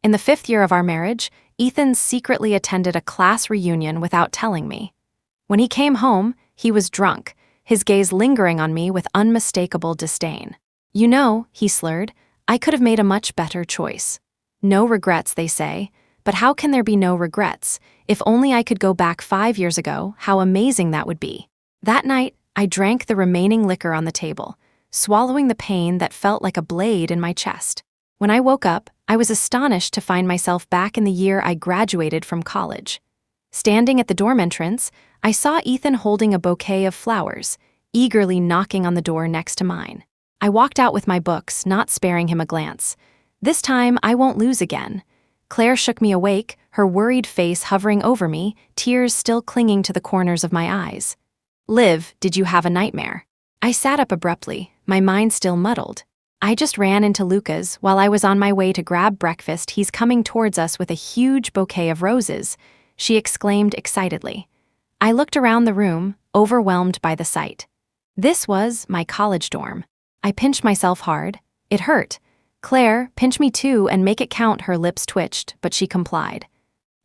In the 5th year of our marriage, Ethan secretly attended a class reunion without telling me. When he came home, he was drunk, his gaze lingering on me with unmistakable disdain. "You know," he slurred, "I could have made a much better choice. No regrets, they say, but how can there be no regrets? If only I could go back 5 years ago, how amazing that would be." That night, I drank the remaining liquor on the table, swallowing the pain that felt like a blade in my chest. When I woke up, I was astonished to find myself back in the year I graduated from college. Standing at the dorm entrance, I saw Ethan holding a bouquet of flowers, eagerly knocking on the door next to mine. I walked out with my books, not sparing him a glance. This time, I won't lose again. Claire shook me awake, her worried face hovering over me, tears still clinging to the corners of my eyes. "Liv, did you have a nightmare?" I sat up abruptly, my mind still muddled. "I just ran into Luca's while I was on my way to grab breakfast. He's coming towards us with a huge bouquet of roses," she exclaimed excitedly. I looked around the room, overwhelmed by the sight. This was my college dorm. I pinched myself hard. It hurt. "Claire, pinch me too and make it count," her lips twitched, but she complied.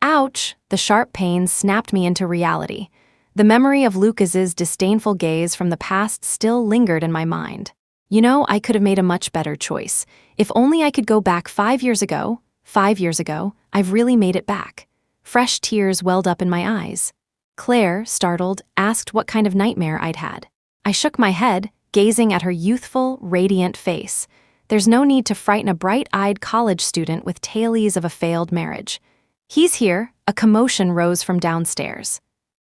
Ouch! The sharp pain snapped me into reality. The memory of Lucas's disdainful gaze from the past still lingered in my mind. You know, I could have made a much better choice. If only I could go back 5 years ago. 5 years ago, I've really made it back. Fresh tears welled up in my eyes. Claire, startled, asked what kind of nightmare I'd had. I shook my head, gazing at her youthful, radiant face. There's no need to frighten a bright-eyed college student with tales of a failed marriage. "He's here," a commotion rose from downstairs.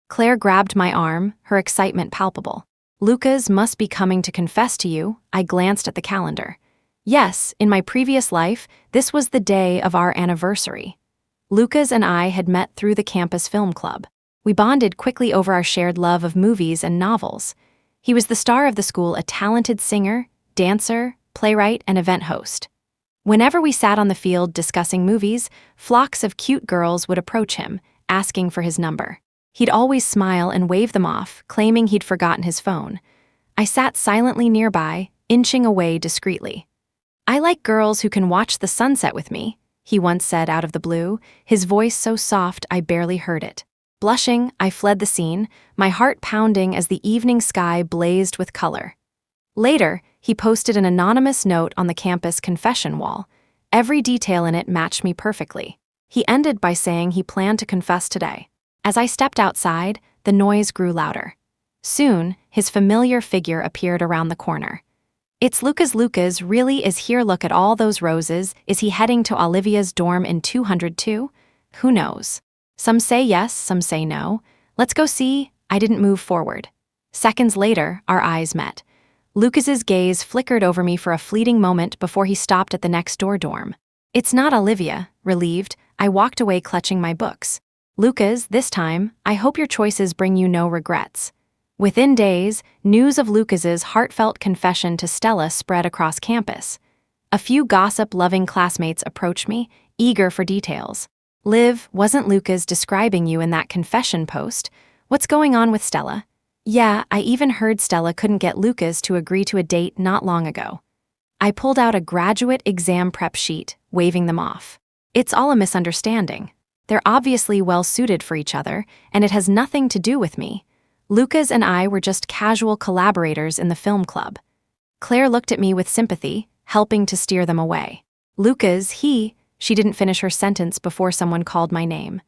Claire grabbed my arm, her excitement palpable. "Lucas must be coming to confess to you." I glanced at the calendar. Yes, in my previous life, this was the day of our anniversary. Lucas and I had met through the campus film club. We bonded quickly over our shared love of movies and novels. He was the star of the school, a talented singer, dancer, playwright, and event host. Whenever we sat on the field discussing movies, flocks of cute girls would approach him, asking for his number. He'd always smile and wave them off, claiming he'd forgotten his phone. I sat silently nearby, inching away discreetly. "I like girls who can watch the sunset with me," he once said out of the blue, his voice so soft I barely heard it. Blushing, I fled the scene, my heart pounding as the evening sky blazed with color. Later, he posted an anonymous note on the campus confession wall. Every detail in it matched me perfectly. He ended by saying he planned to confess today. As I stepped outside, the noise grew louder. Soon, his familiar figure appeared around the corner. "It's Lucas. Lucas really is here. Look at all those roses. Is he heading to Olivia's dorm in 202? Who knows? Some say yes, some say no. Let's go see." I didn't move forward. Seconds later, our eyes met. Lucas's gaze flickered over me for a fleeting moment before he stopped at the next-door dorm. "It's not Olivia." Relieved, I walked away clutching my books. "Lucas, this time, I hope your choices bring you no regrets." Within days, news of Lucas's heartfelt confession to Stella spread across campus. A few gossip-loving classmates approached me, eager for details. "Liv, wasn't Lucas describing you in that confession post? What's going on with Stella?" "Yeah, I even heard Stella couldn't get Lucas to agree to a date not long ago." I pulled out a graduate exam prep sheet, waving them off. "It's all a misunderstanding. They're obviously well-suited for each other, and it has nothing to do with me. Lucas and I were just casual collaborators in the film club." Claire looked at me with sympathy, helping to steer them away. "Lucas, she didn't finish her sentence before someone called my name.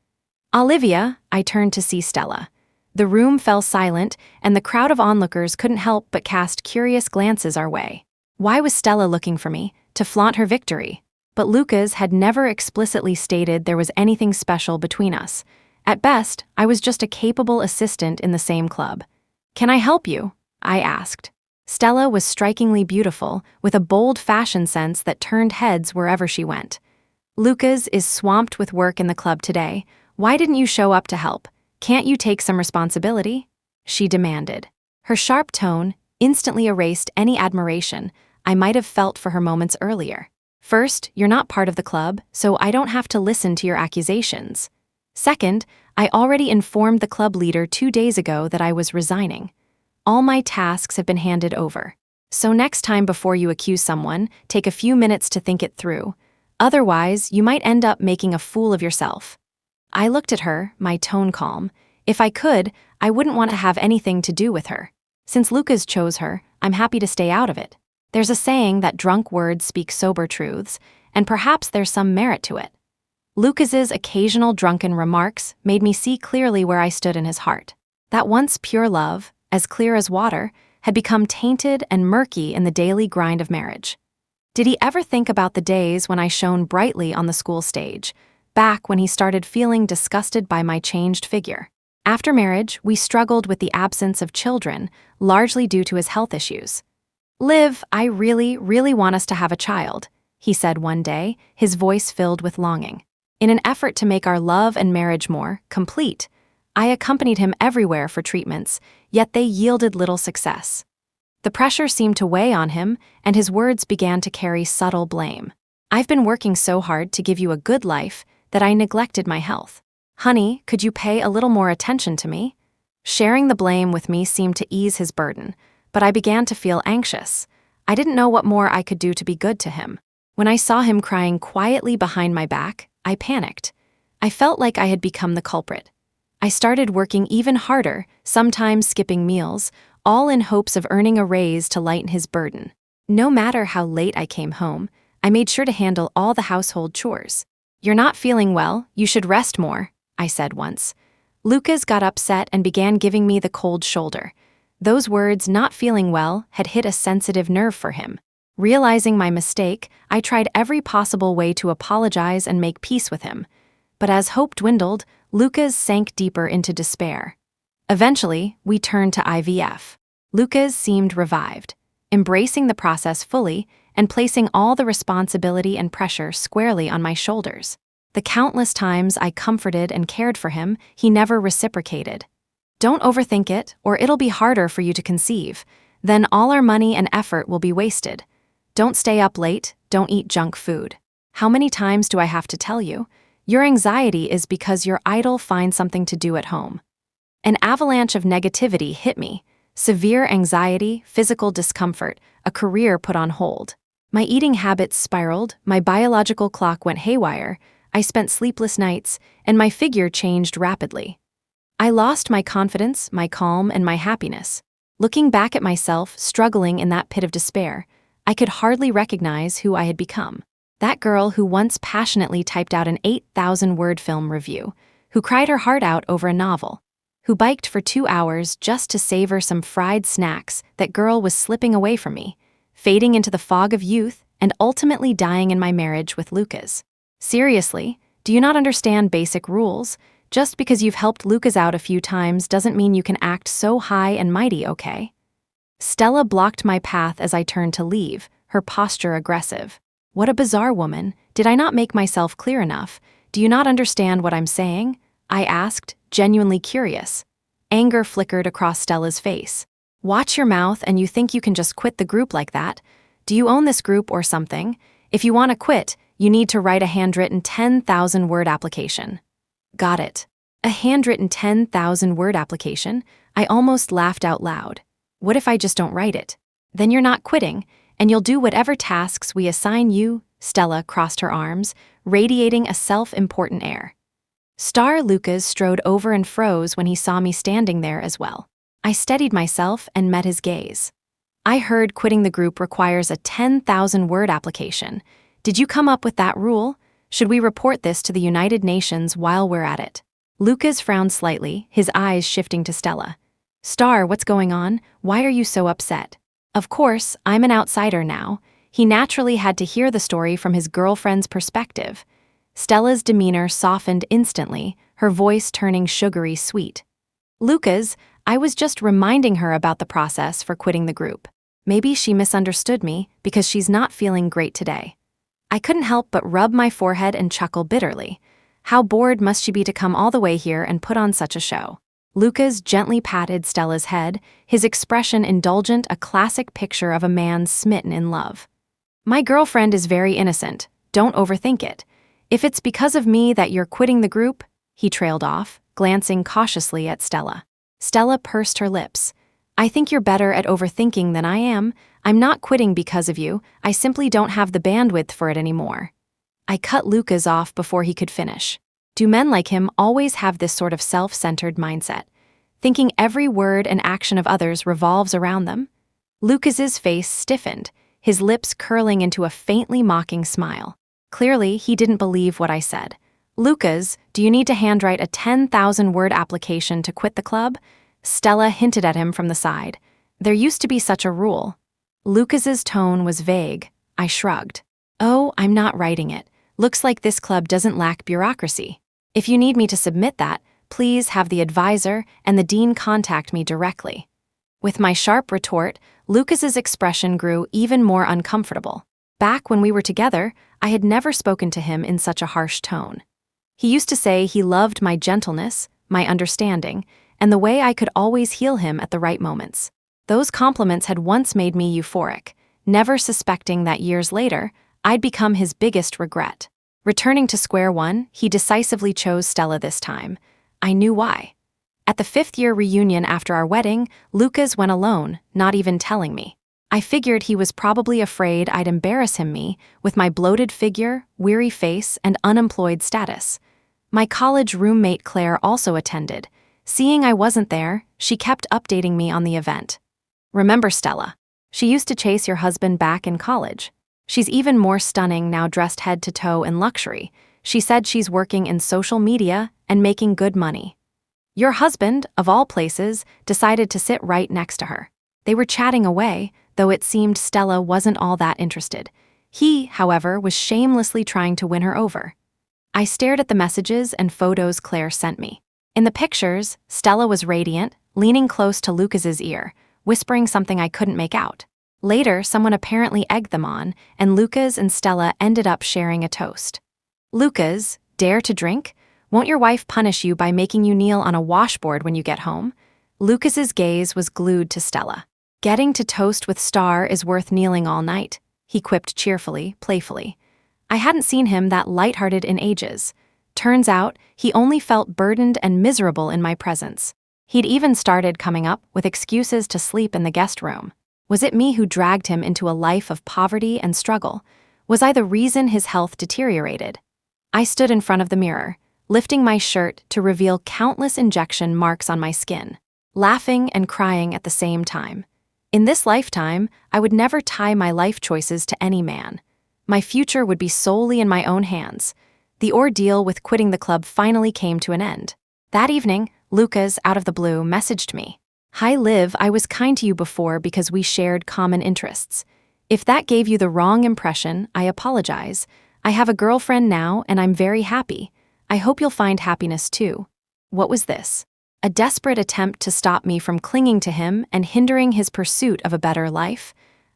"Olivia," I turned to see Stella. The room fell silent, and the crowd of onlookers couldn't help but cast curious glances our way. Why was Stella looking for me? To flaunt her victory? But Lucas had never explicitly stated there was anything special between us. At best, I was just a capable assistant in the same club. "Can I help you?" I asked. Stella was strikingly beautiful, with a bold fashion sense that turned heads wherever she went. "Lucas is swamped with work in the club today. Why didn't you show up to help? Can't you take some responsibility?" she demanded. Her sharp tone instantly erased any admiration I might have felt for her moments earlier. "First, you're not part of the club, so I don't have to listen to your accusations. Second, I already informed the club leader 2 days ago that I was resigning. All my tasks have been handed over. So next time before you accuse someone, take a few minutes to think it through. Otherwise, you might end up making a fool of yourself. I looked at her, my tone calm. If I could, I wouldn't want to have anything to do with her. Since Lucas chose her, I'm happy to stay out of it. There's a saying that drunk words speak sober truths, and perhaps there's some merit to it. Lucas's occasional drunken remarks made me see clearly where I stood in his heart. That once pure love, as clear as water, had become tainted and murky in the daily grind of marriage. Did he ever think about the days when I shone brightly on the school stage, back when he started feeling disgusted by my changed figure? After marriage, we struggled with the absence of children, largely due to his health issues. "Liv, I really, really want us to have a child," he said one day, his voice filled with longing. In an effort to make our love and marriage more complete, I accompanied him everywhere for treatments, yet they yielded little success. The pressure seemed to weigh on him, and his words began to carry subtle blame. "I've been working so hard to give you a good life that I neglected my health. Honey, could you pay a little more attention to me?" Sharing the blame with me seemed to ease his burden, but I began to feel anxious. I didn't know what more I could do to be good to him. When I saw him crying quietly behind my back, I panicked. I felt like I had become the culprit. I started working even harder, sometimes skipping meals, all in hopes of earning a raise to lighten his burden. No matter how late I came home, I made sure to handle all the household chores. "You're not feeling well, you should rest more," I said once. Lucas got upset and began giving me the cold shoulder. Those words, "not feeling well," had hit a sensitive nerve for him. Realizing my mistake, I tried every possible way to apologize and make peace with him. But as hope dwindled, Lucas sank deeper into despair. Eventually, we turned to IVF. Lucas seemed revived, embracing the process fully and placing all the responsibility and pressure squarely on my shoulders. The countless times I comforted and cared for him, he never reciprocated. "Don't overthink it, or it'll be harder for you to conceive. Then all our money and effort will be wasted. Don't stay up late, don't eat junk food. How many times do I have to tell you? Your anxiety is because your idol finds something to do at home." An avalanche of negativity hit me. Severe anxiety, physical discomfort, a career put on hold. My eating habits spiraled, my biological clock went haywire, I spent sleepless nights, and my figure changed rapidly. I lost my confidence, my calm, and my happiness. Looking back at myself, struggling in that pit of despair, I could hardly recognize who I had become. That girl who once passionately typed out an 8,000-word film review, who cried her heart out over a novel, who biked for 2 hours just to savor some fried snacks. That girl was slipping away from me, fading into the fog of youth, and ultimately dying in my marriage with Lucas. Seriously, do you not understand basic rules? Just because you've helped Lucas out a few times doesn't mean you can act so high and mighty, okay? Stella blocked my path as I turned to leave, her posture aggressive. What a bizarre woman. Did I not make myself clear enough? Do you not understand what I'm saying? I asked, genuinely curious. Anger flickered across Stella's face. "Watch your mouth, and you think you can just quit the group like that? Do you own this group or something? If you want to quit, you need to write a handwritten 10,000-word application." Got it. A handwritten 10,000-word application? I almost laughed out loud. What if I just don't write it? Then you're not quitting, and you'll do whatever tasks we assign you. Stella crossed her arms, radiating a self-important air. Star Lucas strode over and froze when he saw me standing there as well. I steadied myself and met his gaze. "I heard quitting the group requires a 10,000-word application. Did you come up with that rule? Should we report this to the United Nations while we're at it?" Lucas frowned slightly, his eyes shifting to Stella. "Star, what's going on? Why are you so upset?" Of course, I'm an outsider now. He naturally had to hear the story from his girlfriend's perspective. Stella's demeanor softened instantly, her voice turning sugary sweet. "Lucas, I was just reminding her about the process for quitting the group. Maybe she misunderstood me because she's not feeling great today." I couldn't help but rub my forehead and chuckle bitterly. How bored must she be to come all the way here and put on such a show? Lucas gently patted Stella's head, his expression indulgent, a classic picture of a man smitten in love. "My girlfriend is very innocent. Don't overthink it. If it's because of me that you're quitting the group," he trailed off, glancing cautiously at Stella. Stella pursed her lips. "I think you're better at overthinking than I am. I'm not quitting because of you. I simply don't have the bandwidth for it anymore." I cut Lucas off before he could finish. Do men like him always have this sort of self-centered mindset, thinking every word and action of others revolves around them? Lucas's face stiffened, his lips curling into a faintly mocking smile. Clearly, he didn't believe what I said. Lucas, do you need to handwrite a 10,000-word application to quit the club? Stella hinted at him from the side. There used to be such a rule. Lucas's tone was vague. I shrugged. Oh, I'm not writing it. Looks like this club doesn't lack bureaucracy. If you need me to submit that, please have the advisor and the dean contact me directly. With my sharp retort, Lucas's expression grew even more uncomfortable. Back when we were together, I had never spoken to him in such a harsh tone. He used to say he loved my gentleness, my understanding, and the way I could always heal him at the right moments. Those compliments had once made me euphoric, never suspecting that years later, I'd become his biggest regret. Returning to square one, he decisively chose Stella this time. I knew why. At the 5th-year reunion after our wedding, Lucas went alone, not even telling me. I figured he was probably afraid I'd embarrass him with my bloated figure, weary face, and unemployed status. My college roommate Claire also attended. Seeing I wasn't there, she kept updating me on the event. Remember Stella? She used to chase your husband back in college. She's even more stunning now, dressed head to toe in luxury. She said she's working in social media and making good money. Your husband, of all places, decided to sit right next to her. They were chatting away, though it seemed Stella wasn't all that interested. He, however, was shamelessly trying to win her over. I stared at the messages and photos Claire sent me. In the pictures, Stella was radiant, leaning close to Lucas's ear, whispering something I couldn't make out. Later, someone apparently egged them on, and Lucas and Stella ended up sharing a toast. Lucas, dare to drink? Won't your wife punish you by making you kneel on a washboard when you get home? Lucas's gaze was glued to Stella. Getting to toast with Star is worth kneeling all night, he quipped cheerfully, playfully. I hadn't seen him that lighthearted in ages. Turns out, he only felt burdened and miserable in my presence. He'd even started coming up with excuses to sleep in the guest room. Was it me who dragged him into a life of poverty and struggle? Was I the reason his health deteriorated? I stood in front of the mirror, lifting my shirt to reveal countless injection marks on my skin, laughing and crying at the same time. In this lifetime, I would never tie my life choices to any man. My future would be solely in my own hands. The ordeal with quitting the club finally came to an end. That evening, Lucas, out of the blue, messaged me. Hi Liv, I was kind to you before because we shared common interests. If that gave you the wrong impression, I apologize. I have a girlfriend now and I'm very happy. I hope you'll find happiness too. What was this? A desperate attempt to stop me from clinging to him and hindering his pursuit of a better life?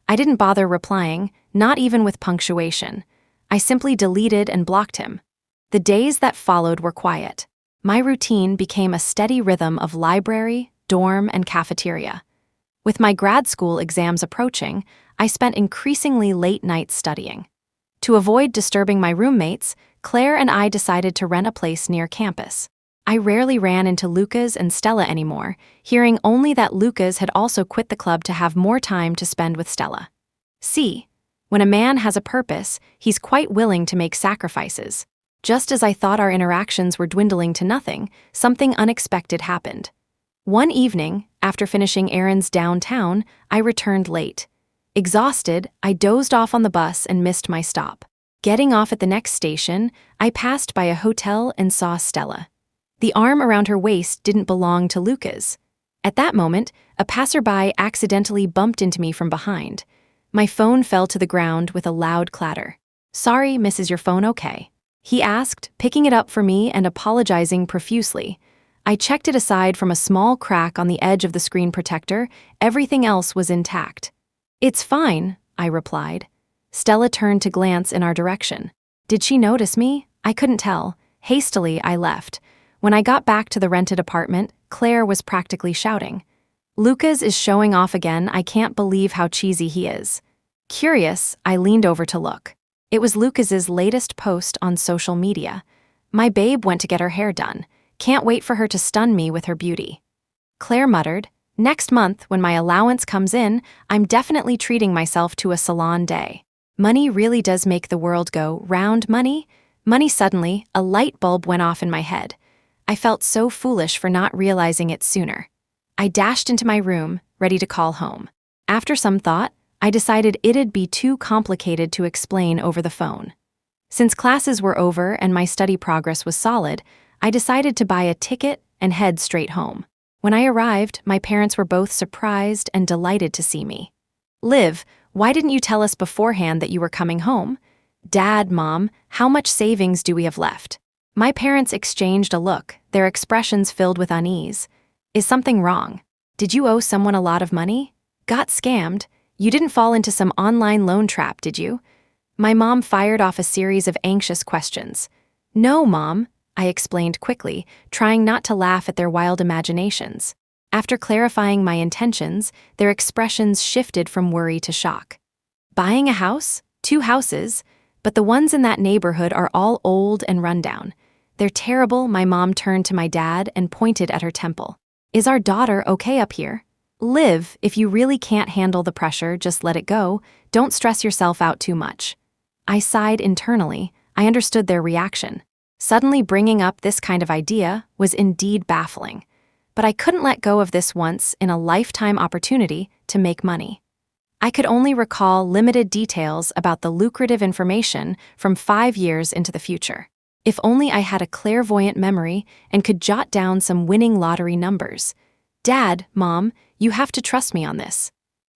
I didn't bother replying, not even with punctuation. I simply deleted and blocked him. The days that followed were quiet. My routine became a steady rhythm of library, dorm, and cafeteria. With my grad school exams approaching, I spent increasingly late nights studying. To avoid disturbing my roommates, Claire and I decided to rent a place near campus. I rarely ran into Lucas and Stella anymore, hearing only that Lucas had also quit the club to have more time to spend with Stella. See, when a man has a purpose, he's quite willing to make sacrifices. Just as I thought our interactions were dwindling to nothing, something unexpected happened. One evening, after finishing errands downtown, I returned late. Exhausted, I dozed off on the bus and missed my stop. Getting off at the next station, I passed by a hotel and saw Stella. The arm around her waist didn't belong to Lucas. At that moment, a passerby accidentally bumped into me from behind. My phone fell to the ground with a loud clatter. Sorry, miss, is your phone okay? He asked, picking it up for me and apologizing profusely. I checked it aside from a small crack on the edge of the screen protector. Everything else was intact. It's fine, I replied. Stella turned to glance in our direction. Did she notice me? I couldn't tell. Hastily, I left. When I got back to the rented apartment, Claire was practically shouting. Lucas is showing off again. I can't believe how cheesy he is. Curious, I leaned over to look. It was Lucas's latest post on social media. My babe went to get her hair done. Can't wait for her to stun me with her beauty. Claire muttered, next month, when my allowance comes in, I'm definitely treating myself to a salon day. Money really does make the world go round, money? Money. Suddenly, a light bulb went off in my head. I felt so foolish for not realizing it sooner. I dashed into my room, ready to call home. After some thought, I decided it'd be too complicated to explain over the phone. Since classes were over and my study progress was solid, I decided to buy a ticket and head straight home. When I arrived, my parents were both surprised and delighted to see me. "Liv, why didn't you tell us beforehand that you were coming home?" "Dad, Mom, how much savings do we have left?" My parents exchanged a look, their expressions filled with unease. "Is something wrong? Did you owe someone a lot of money? Got scammed? You didn't fall into some online loan trap, did you?" My mom fired off a series of anxious questions. "No, Mom," I explained quickly, trying not to laugh at their wild imaginations. After clarifying my intentions, their expressions shifted from worry to shock. "Buying a house? 2 houses? But the ones in that neighborhood are all old and rundown. They're terrible." My mom turned to my dad and pointed at her temple. "Is our daughter okay up here?" "Liv, if you really can't handle the pressure, just let it go. Don't stress yourself out too much." I sighed internally. I understood their reaction. Suddenly bringing up this kind of idea was indeed baffling. But I couldn't let go of this once-in-a-lifetime opportunity to make money. I could only recall limited details about the lucrative information from 5 years into the future. If only I had a clairvoyant memory and could jot down some winning lottery numbers. "Dad, Mom, you have to trust me on this."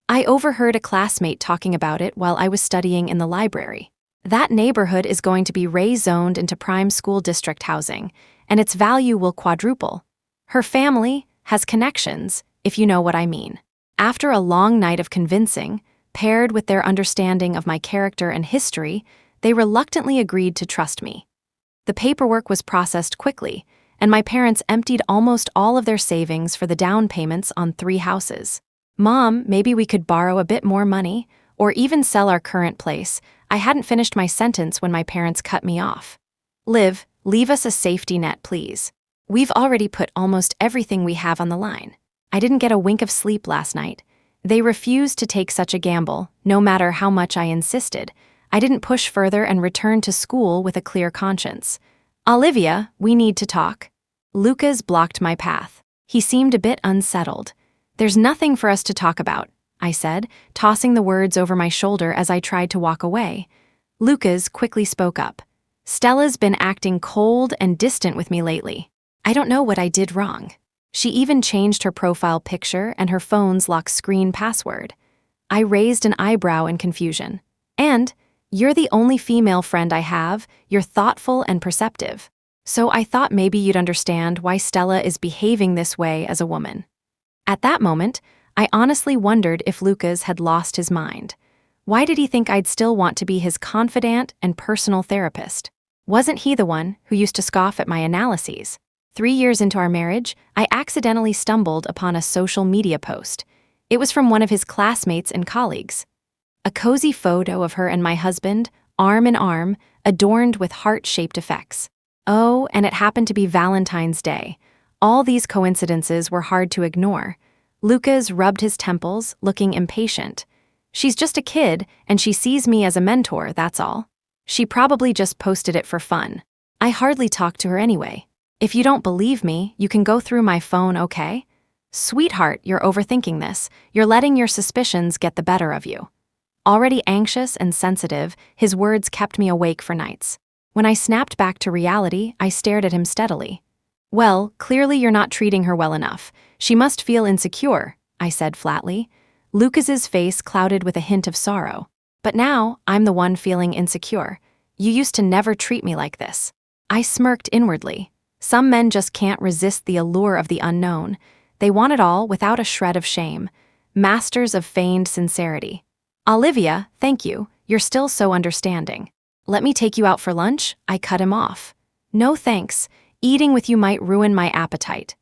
I overheard a classmate talking about it while I was studying in the library. "That neighborhood is going to be rezoned into prime school district housing, and its value will quadruple. Her family has connections, if you know what I mean." After a long night of convincing, paired with their understanding of my character and history, they reluctantly agreed to trust me. The paperwork was processed quickly, and my parents emptied almost all of their savings for the down payments on 3 houses. "Mom, maybe we could borrow a bit more money, or even sell our current place." I hadn't finished my sentence when my parents cut me off. "Liv, leave us a safety net, please. We've already put almost everything we have on the line." I didn't get a wink of sleep last night. They refused to take such a gamble, no matter how much I insisted. I didn't push further and returned to school with a clear conscience. "Olivia, we need to talk." Lucas blocked my path. He seemed a bit unsettled. "There's nothing for us to talk about," I said, tossing the words over my shoulder as I tried to walk away. Lucas quickly spoke up. "Stella's been acting cold and distant with me lately. I don't know what I did wrong. She even changed her profile picture and her phone's lock screen password." I raised an eyebrow in confusion. "And you're the only female friend I have. You're thoughtful and perceptive. So I thought maybe you'd understand why Stella is behaving this way as a woman." At that moment, I honestly wondered if Lucas had lost his mind. Why did he think I'd still want to be his confidant and personal therapist? Wasn't he the one who used to scoff at my analyses? 3 years into our marriage, I accidentally stumbled upon a social media post. It was from one of his classmates and colleagues. A cozy photo of her and my husband, arm in arm, adorned with heart-shaped effects. Oh, and it happened to be Valentine's Day. All these coincidences were hard to ignore. Lucas rubbed his temples, looking impatient. "She's just a kid, and she sees me as a mentor, that's all. She probably just posted it for fun. I hardly talk to her anyway. If you don't believe me, you can go through my phone, okay?" "Sweetheart, you're overthinking this. You're letting your suspicions get the better of you." Already anxious and sensitive, his words kept me awake for nights. When I snapped back to reality, I stared at him steadily. "Well, clearly you're not treating her well enough. She must feel insecure," I said flatly. Lucas's face clouded with a hint of sorrow. "But now, I'm the one feeling insecure. You used to never treat me like this." I smirked inwardly. Some men just can't resist the allure of the unknown. They want it all without a shred of shame. Masters of feigned sincerity. "Olivia, thank you. You're still so understanding. Let me take you out for lunch?" I cut him off. "No thanks. Eating with you might ruin my appetite."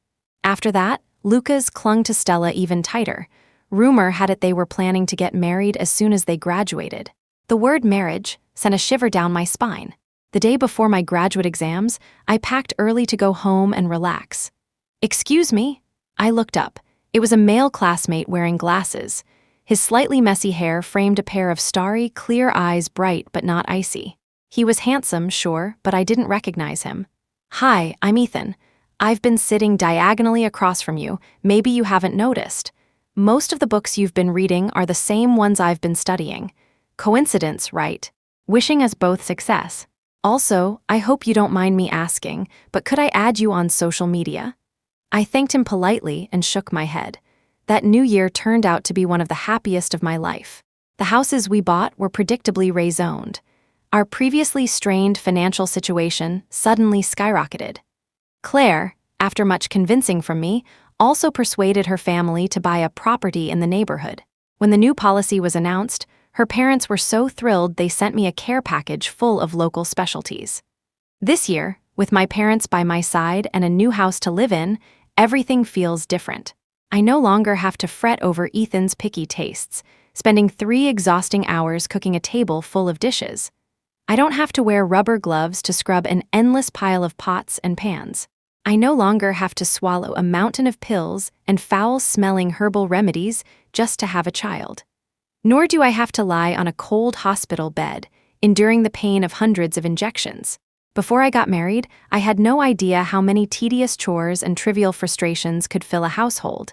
After that, Lucas clung to Stella even tighter. Rumor had it they were planning to get married as soon as they graduated. The word marriage sent a shiver down my spine. The day before my graduate exams, I packed early to go home and relax. "Excuse me?" I looked up. It was a male classmate wearing glasses. His slightly messy hair framed a pair of starry, clear eyes, bright but not icy. He was handsome, sure, but I didn't recognize him. "Hi, I'm Ethan. I've been sitting diagonally across from you. Maybe you haven't noticed. Most of the books you've been reading are the same ones I've been studying. Coincidence, right? Wishing us both success. Also, I hope you don't mind me asking, but could I add you on social media?" I thanked him politely and shook my head. That new year turned out to be one of the happiest of my life. The houses we bought were predictably rezoned. Our previously strained financial situation suddenly skyrocketed. Claire, after much convincing from me, also persuaded her family to buy a property in the neighborhood. When the new policy was announced, her parents were so thrilled they sent me a care package full of local specialties. This year, with my parents by my side and a new house to live in, everything feels different. I no longer have to fret over Ethan's picky tastes, spending 3 exhausting hours cooking a table full of dishes. I don't have to wear rubber gloves to scrub an endless pile of pots and pans. I no longer have to swallow a mountain of pills and foul-smelling herbal remedies just to have a child. Nor do I have to lie on a cold hospital bed, enduring the pain of hundreds of injections. Before I got married, I had no idea how many tedious chores and trivial frustrations could fill a household.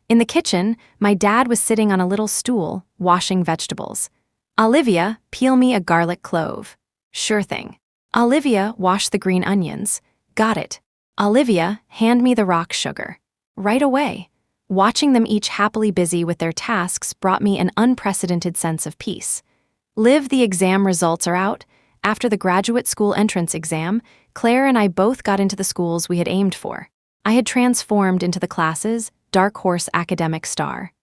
In the kitchen, my dad was sitting on a little stool, washing vegetables. "Olivia, peel me a garlic clove." "Sure thing." "Olivia, wash the green onions." "Got it." "Olivia, hand me the rock sugar." Right away. Watching them each happily busy with their tasks brought me an unprecedented sense of peace. Liv, the exam results are out. After the graduate school entrance exam, Claire and I both got into the schools we had aimed for. I had transformed into the class's dark horse academic star.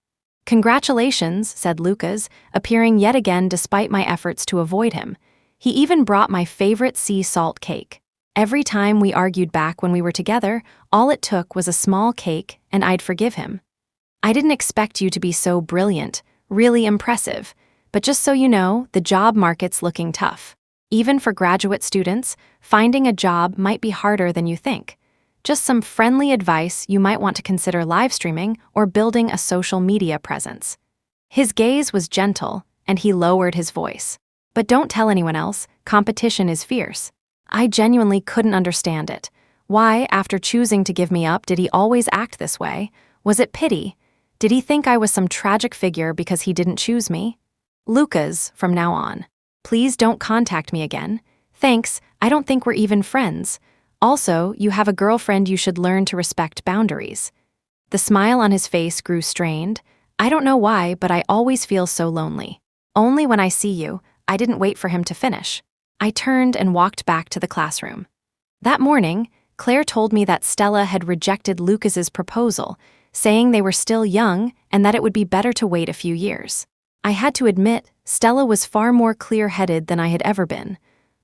"Congratulations," said Lucas, appearing yet again despite my efforts to avoid him. He even brought my favorite sea salt cake. Every time we argued back when we were together, all it took was a small cake and I'd forgive him. "I didn't expect you to be so brilliant, really impressive. But just so you know, the job market's looking tough. Even for graduate students, finding a job might be harder than you think. Just some friendly advice: you might want to consider live streaming or building a social media presence." His gaze was gentle, and he lowered his voice. "But don't tell anyone else, competition is fierce." I genuinely couldn't understand it. Why, after choosing to give me up, did he always act this way? Was it pity? Did he think I was some tragic figure because he didn't choose me? "Lucas, from now on. Please don't contact me again. Thanks, I don't think we're even friends. Also, you have a girlfriend, you should learn to respect boundaries." The smile on his face grew strained. "I don't know why, but I always feel so lonely. Only when I see you." I didn't wait for him to finish. I turned and walked back to the classroom. That morning, Claire told me that Stella had rejected Lucas's proposal, saying they were still young and that it would be better to wait a few years. I had to admit, Stella was far more clear-headed than I had ever been.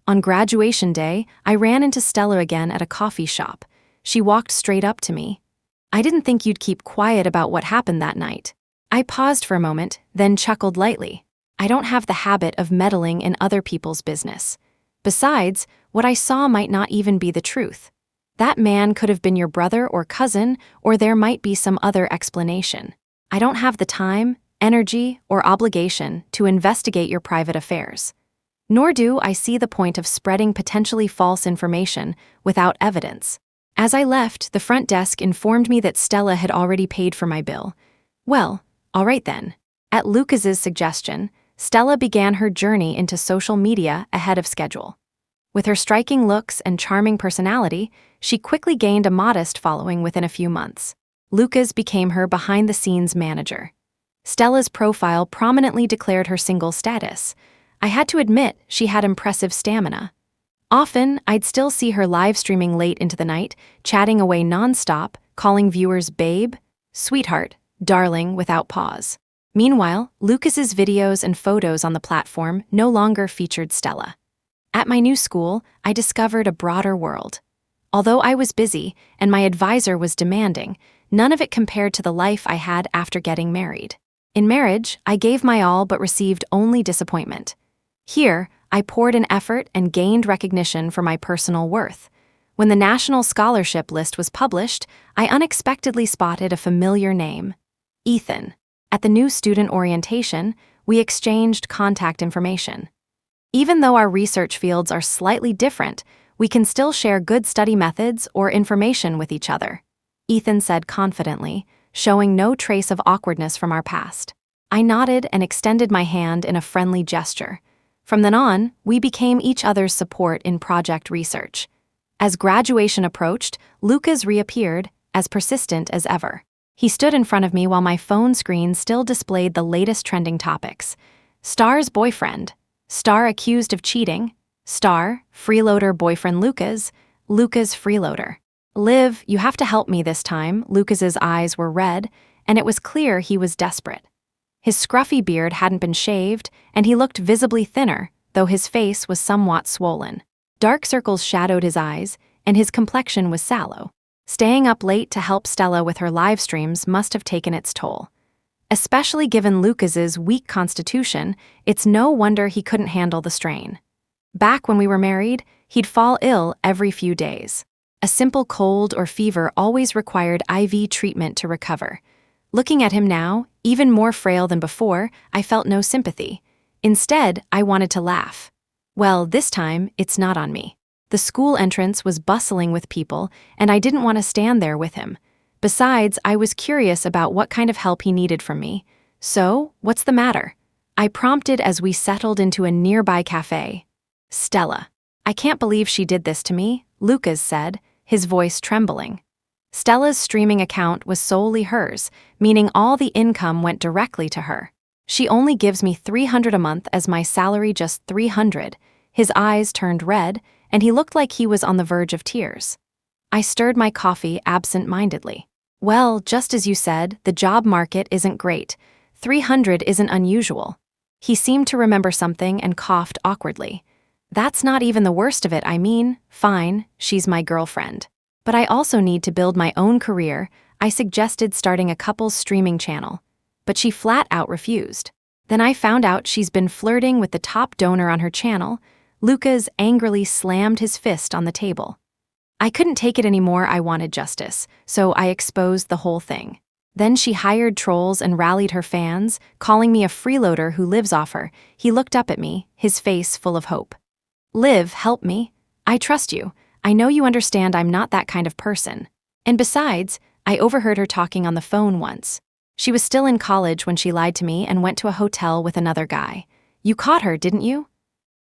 On graduation day, I ran into Stella again at a coffee shop. She walked straight up to me. "I didn't think you'd keep quiet about what happened that night." I paused for a moment, then chuckled lightly. I don't have the habit of meddling in other people's business. Besides, what I saw might not even be the truth. That man could have been your brother or cousin, or there might be some other explanation. I don't have the time, energy, or obligation to investigate your private affairs. Nor do I see the point of spreading potentially false information without evidence. As I left, the front desk informed me that Stella had already paid for my bill. Well, all right then. At Lucas's suggestion, Stella began her journey into social media ahead of schedule. With her striking looks and charming personality, she quickly gained a modest following within a few months. Lucas became her behind-the-scenes manager. Stella's profile prominently declared her single status. I had to admit she had impressive stamina. Often, I'd still see her live streaming late into the night, chatting away nonstop, calling viewers babe, sweetheart, darling without pause. Meanwhile, Lucas's videos and photos on the platform no longer featured Stella. At my new school, I discovered a broader world. Although I was busy and my advisor was demanding, none of it compared to the life I had after getting married. In marriage, I gave my all but received only disappointment. Here, I poured in effort and gained recognition for my personal worth. When the national scholarship list was published, I unexpectedly spotted a familiar name: Ethan. At the new student orientation, we exchanged contact information. Even though our research fields are slightly different, we can still share good study methods or information with each other, Ethan said confidently, showing no trace of awkwardness from our past. I nodded and extended my hand in a friendly gesture. From then on, we became each other's support in project research. As graduation approached, Lucas reappeared, as persistent as ever. He stood in front of me while my phone screen still displayed the latest trending topics. Star's boyfriend. Star accused of cheating. Star, freeloader boyfriend Lucas. Lucas freeloader. Liv, you have to help me this time. Lucas's eyes were red, and it was clear he was desperate. His scruffy beard hadn't been shaved, and he looked visibly thinner, though his face was somewhat swollen. Dark circles shadowed his eyes, and his complexion was sallow. Staying up late to help Stella with her live streams must have taken its toll. Especially given Lucas's weak constitution, it's no wonder he couldn't handle the strain. Back when we were married, he'd fall ill every few days. A simple cold or fever always required IV treatment to recover. Looking at him now, even more frail than before, I felt no sympathy. Instead, I wanted to laugh. Well, this time, it's not on me. The school entrance was bustling with people, and I didn't want to stand there with him. Besides, I was curious about what kind of help he needed from me. So, what's the matter? I prompted as we settled into a nearby cafe. Stella. I can't believe she did this to me, Lucas said, his voice trembling. Stella's streaming account was solely hers, meaning all the income went directly to her. She only gives me $300 a month as my salary, just $300. His eyes turned red, and he looked like he was on the verge of tears. I stirred my coffee absent-mindedly. Well, just as you said, the job market isn't great. 300 isn't unusual. He seemed to remember something and coughed awkwardly. That's not even the worst of it, I mean, fine, she's my girlfriend. But I also need to build my own career. I suggested starting a couple's streaming channel, but she flat out refused. Then I found out she's been flirting with the top donor on her channel. Lucas angrily slammed his fist on the table. I couldn't take it anymore. I wanted justice, so I exposed the whole thing. Then she hired trolls and rallied her fans, calling me a freeloader who lives off her. He looked up at me, his face full of hope. Liv, help me. I trust you. I know you understand I'm not that kind of person. And besides, I overheard her talking on the phone once. She was still in college when she lied to me and went to a hotel with another guy. You caught her, didn't you?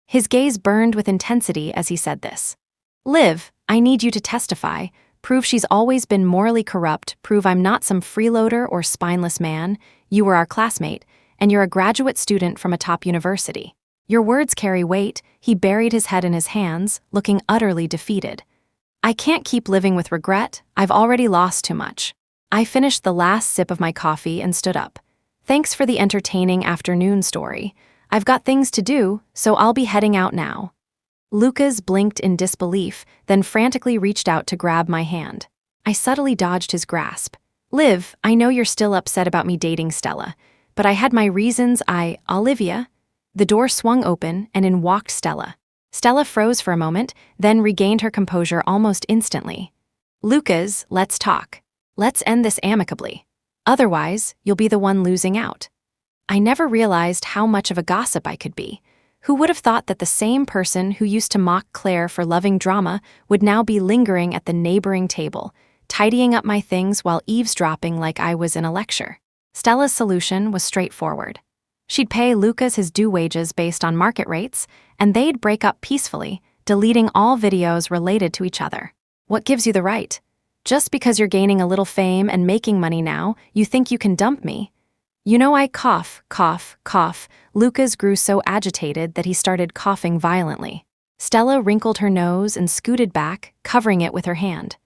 His gaze burned with intensity as he said this. Liv, I need you to testify, prove she's always been morally corrupt, prove I'm not some freeloader or spineless man. You were our classmate, and you're a graduate student from a top university. Your words carry weight. He buried his head in his hands, looking utterly defeated. I can't keep living with regret. I've already lost too much. I finished the last sip of my coffee and stood up. Thanks for the entertaining afternoon story. I've got things to do, so I'll be heading out now. Lucas blinked in disbelief, then frantically reached out to grab my hand. I subtly dodged his grasp. Liv, I know you're still upset about me dating Stella, but I had my reasons. Olivia. The door swung open, and in walked Stella. Stella froze for a moment, then regained her composure almost instantly. Lucas, let's talk. Let's end this amicably. Otherwise, you'll be the one losing out. I never realized how much of a gossip I could be. Who would have thought that the same person who used to mock Claire for loving drama would now be lingering at the neighboring table, tidying up my things while eavesdropping like I was in a lecture? Stella's solution was straightforward. She'd pay Lucas his due wages based on market rates, and they'd break up peacefully, deleting all videos related to each other. What gives you the right? Just because you're gaining a little fame and making money now, you think you can dump me? You know, I cough. Lucas grew so agitated that he started coughing violently. Stella wrinkled her nose and scooted back, covering it with her hand.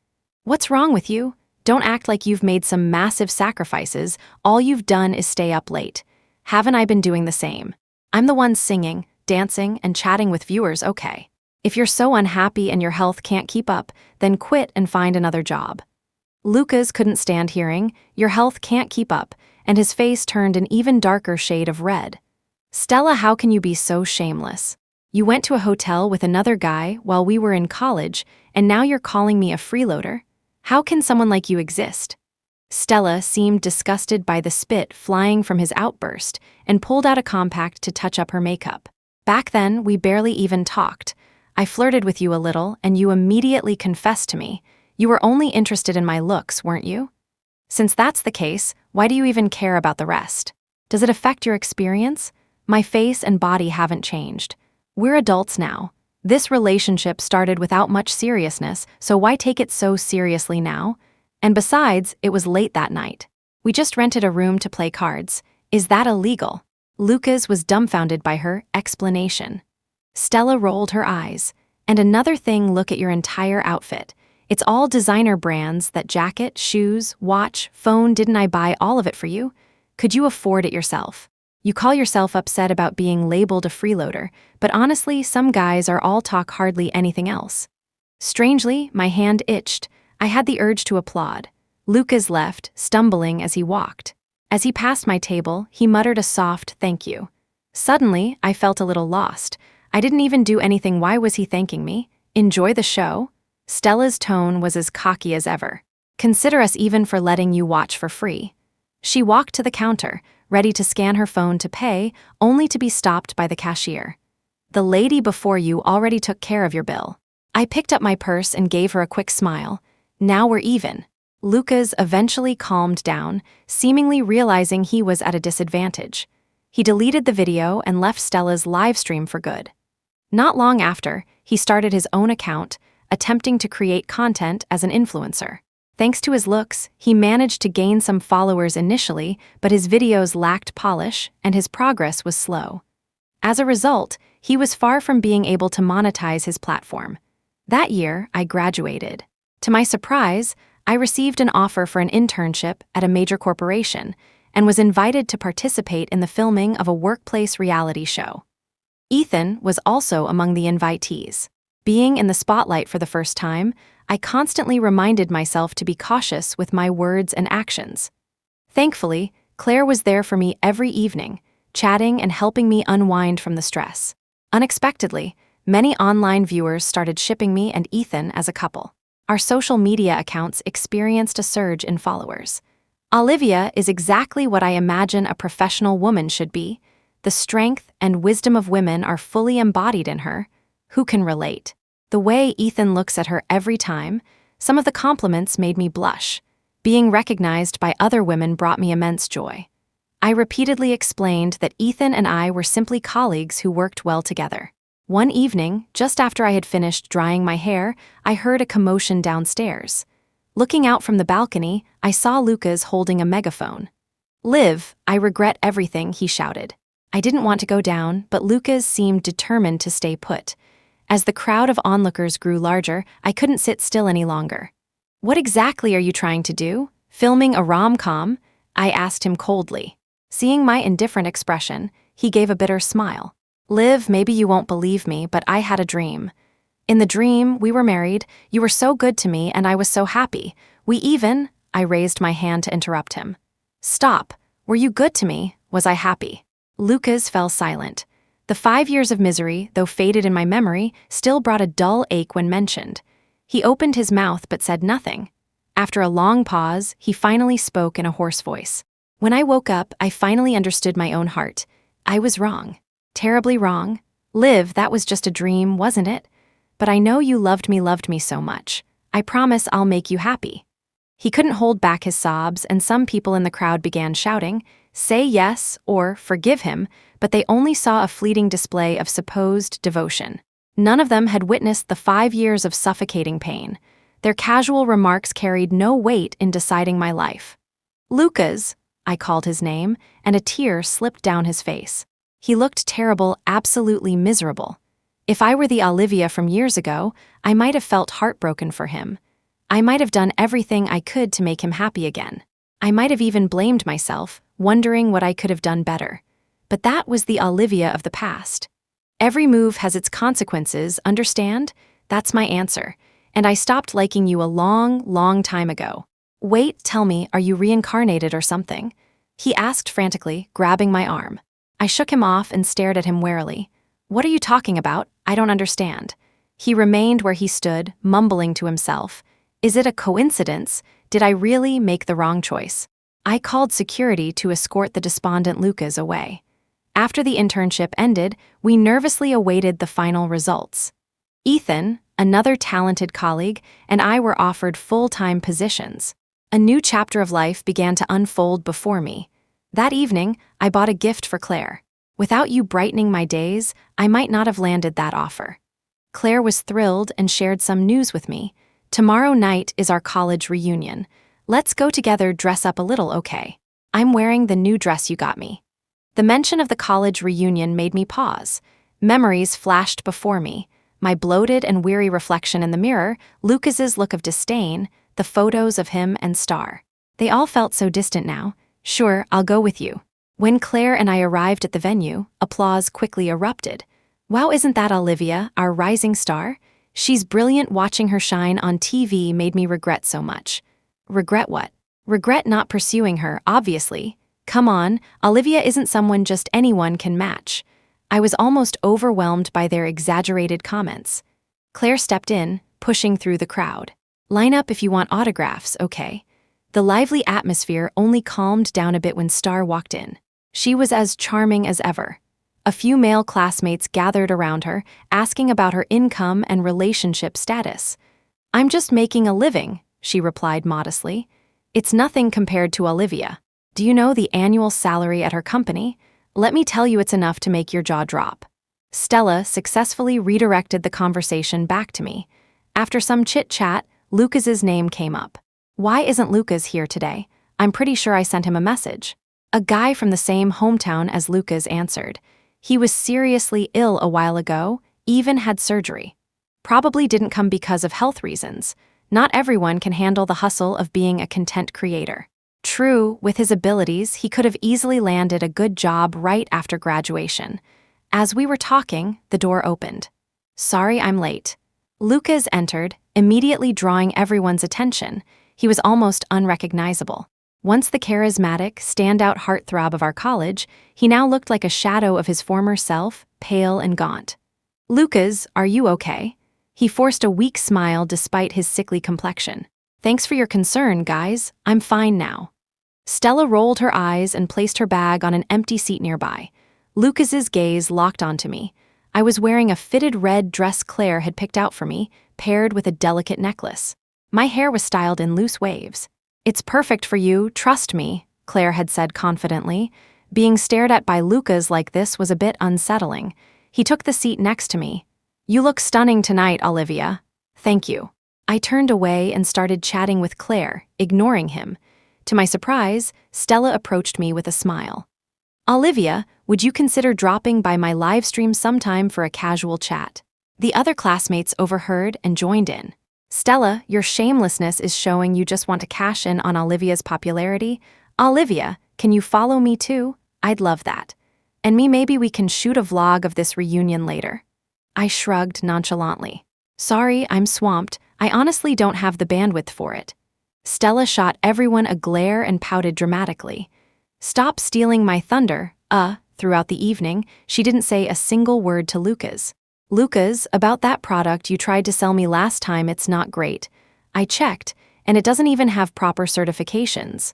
What's wrong with you? Don't act like you've made some massive sacrifices. All you've done is stay up late. Haven't I been doing the same? I'm the one singing, dancing, and chatting with viewers, okay. If you're so unhappy and your health can't keep up, then quit and find another job. Lucas couldn't stand hearing, your health can't keep up, and his face turned an even darker shade of red. Stella, how can you be so shameless? You went to a hotel with another guy while we were in college, and now you're calling me a freeloader? How can someone like you exist? Stella seemed disgusted by the spit flying from his outburst and pulled out a compact to touch up her makeup. Back then, we barely even talked. I flirted with you a little, and you immediately confessed to me. You were only interested in my looks, weren't you? Since that's the case, why do you even care about the rest? Does it affect your experience? My face and body haven't changed. We're adults now. This relationship started without much seriousness, so why take it so seriously now? And besides, it was late that night. We just rented a room to play cards. Is that illegal? Lucas was dumbfounded by her explanation. Stella rolled her eyes. And another thing, look at your entire outfit. It's all designer brands, that jacket, shoes, watch, phone. Didn't I buy all of it for you? Could you afford it yourself? You call yourself upset about being labeled a freeloader, but honestly, some guys are all talk, hardly anything else. Strangely, my hand itched. I had the urge to applaud. Lucas left, stumbling as he walked. As he passed my table, he muttered a soft thank you. Suddenly, I felt a little lost. I didn't even do anything. Why was he thanking me? Enjoy the show? Stella's tone was as cocky as ever. Consider us even for letting you watch for free. She walked to the counter, ready to scan her phone to pay, only to be stopped by the cashier. The lady before you already took care of your bill. I picked up my purse and gave her a quick smile. Now we're even. Lucas eventually calmed down, seemingly realizing he was at a disadvantage. He deleted the video and left Stella's live stream for good. Not long after, he started his own account, attempting to create content as an influencer. Thanks to his looks, he managed to gain some followers initially, but his videos lacked polish and his progress was slow. As a result, he was far from being able to monetize his platform. That year, I graduated. To my surprise, I received an offer for an internship at a major corporation and was invited to participate in the filming of a workplace reality show. Ethan was also among the invitees. Being in the spotlight for the first time, I constantly reminded myself to be cautious with my words and actions. Thankfully, Claire was there for me every evening, chatting and helping me unwind from the stress. Unexpectedly, many online viewers started shipping me and Ethan as a couple. Our social media accounts experienced a surge in followers. Olivia is exactly what I imagine a professional woman should be. The strength and wisdom of women are fully embodied in her. Who can relate? The way Ethan looks at her every time, some of the compliments made me blush. Being recognized by other women brought me immense joy. I repeatedly explained that Ethan and I were simply colleagues who worked well together. One evening, just after I had finished drying my hair, I heard a commotion downstairs. Looking out from the balcony, I saw Lucas holding a megaphone. "Liv, I regret everything," he shouted. I didn't want to go down, but Lucas seemed determined to stay put. As the crowd of onlookers grew larger, I couldn't sit still any longer. "What exactly are you trying to do? Filming a rom-com?" I asked him coldly. Seeing my indifferent expression, he gave a bitter smile. "Liv, maybe you won't believe me, but I had a dream. In the dream, we were married, you were so good to me, and I was so happy. I raised my hand to interrupt him. "Stop. Were you good to me? Was I happy?" Lucas fell silent. The 5 years of misery, though faded in my memory, still brought a dull ache when mentioned. He opened his mouth but said nothing. After a long pause, he finally spoke in a hoarse voice. "When I woke up, I finally understood my own heart. I was wrong. Terribly wrong. Liv, that was just a dream, wasn't it? But I know you loved me so much. I promise I'll make you happy." He couldn't hold back his sobs, and some people in the crowd began shouting, "Say yes," or "Forgive him," but they only saw a fleeting display of supposed devotion. None of them had witnessed the 5 years of suffocating pain. Their casual remarks carried no weight in deciding my life. "Lucas," I called his name, and a tear slipped down his face. He looked terrible, absolutely miserable. If I were the Olivia from years ago, I might have felt heartbroken for him. I might have done everything I could to make him happy again. I might have even blamed myself, wondering what I could have done better. But that was the Olivia of the past. Every move has its consequences, understand? That's my answer. And I stopped liking you a long, long time ago. "Wait, tell me, are you reincarnated or something?" He asked frantically, grabbing my arm. I shook him off and stared at him warily. "What are you talking about? I don't understand." He remained where he stood, mumbling to himself. Is it a coincidence? Did I really make the wrong choice? I called security to escort the despondent Lucas away. After the internship ended, we nervously awaited the final results. Ethan, another talented colleague, and I were offered full-time positions. A new chapter of life began to unfold before me. That evening, I bought a gift for Claire. Without you brightening my days, I might not have landed that offer. Claire was thrilled and shared some news with me. Tomorrow night is our college reunion. Let's go together, dress up a little, okay? I'm wearing the new dress you got me. The mention of the college reunion made me pause. Memories flashed before me. My bloated and weary reflection in the mirror, Lucas's look of disdain, the photos of him and Star. They all felt so distant now. Sure, I'll go with you. When Claire and I arrived at the venue, applause quickly erupted. Wow, isn't that Olivia, our rising star? She's brilliant. Watching her shine on TV made me regret so much. Regret what? Regret not pursuing her, obviously. Come on, Olivia isn't someone just anyone can match. I was almost overwhelmed by their exaggerated comments. Claire stepped in, pushing through the crowd. Line up if you want autographs, okay? The lively atmosphere only calmed down a bit when Star walked in. She was as charming as ever. A few male classmates gathered around her, asking about her income and relationship status. I'm just making a living, she replied modestly. It's nothing compared to Olivia. Do you know the annual salary at her company? Let me tell you, it's enough to make your jaw drop. Stella successfully redirected the conversation back to me. After some chit-chat, Lucas's name came up. Why isn't Lucas here today? I'm pretty sure I sent him a message. A guy from the same hometown as Lucas answered. He was seriously ill a while ago, even had surgery. Probably didn't come because of health reasons. Not everyone can handle the hustle of being a content creator. True, with his abilities, he could have easily landed a good job right after graduation. As we were talking, the door opened. Sorry, I'm late. Lucas entered, immediately drawing everyone's attention. He was almost unrecognizable. Once the charismatic, standout heartthrob of our college, he now looked like a shadow of his former self, pale and gaunt. Lucas, are you okay? He forced a weak smile despite his sickly complexion. Thanks for your concern, guys. I'm fine now. Stella rolled her eyes and placed her bag on an empty seat nearby. Lucas's gaze locked onto me. I was wearing a fitted red dress Claire had picked out for me, paired with a delicate necklace. My hair was styled in loose waves. It's perfect for you, trust me, Claire had said confidently. Being stared at by Lucas like this was a bit unsettling. He took the seat next to me. You look stunning tonight, Olivia. Thank you. I turned away and started chatting with Claire, ignoring him. To my surprise, Stella approached me with a smile. Olivia, would you consider dropping by my live stream sometime for a casual chat? The other classmates overheard and joined in. Stella, your shamelessness is showing you just want to cash in on Olivia's popularity. Olivia, can you follow me too? I'd love that. And maybe we can shoot a vlog of this reunion later. I shrugged nonchalantly. Sorry, I'm swamped. I honestly don't have the bandwidth for it. Stella shot everyone a glare and pouted dramatically. Stop stealing my thunder. Throughout the evening, she didn't say a single word to Lucas. Lucas, about that product you tried to sell me last time, it's not great. I checked, and it doesn't even have proper certifications.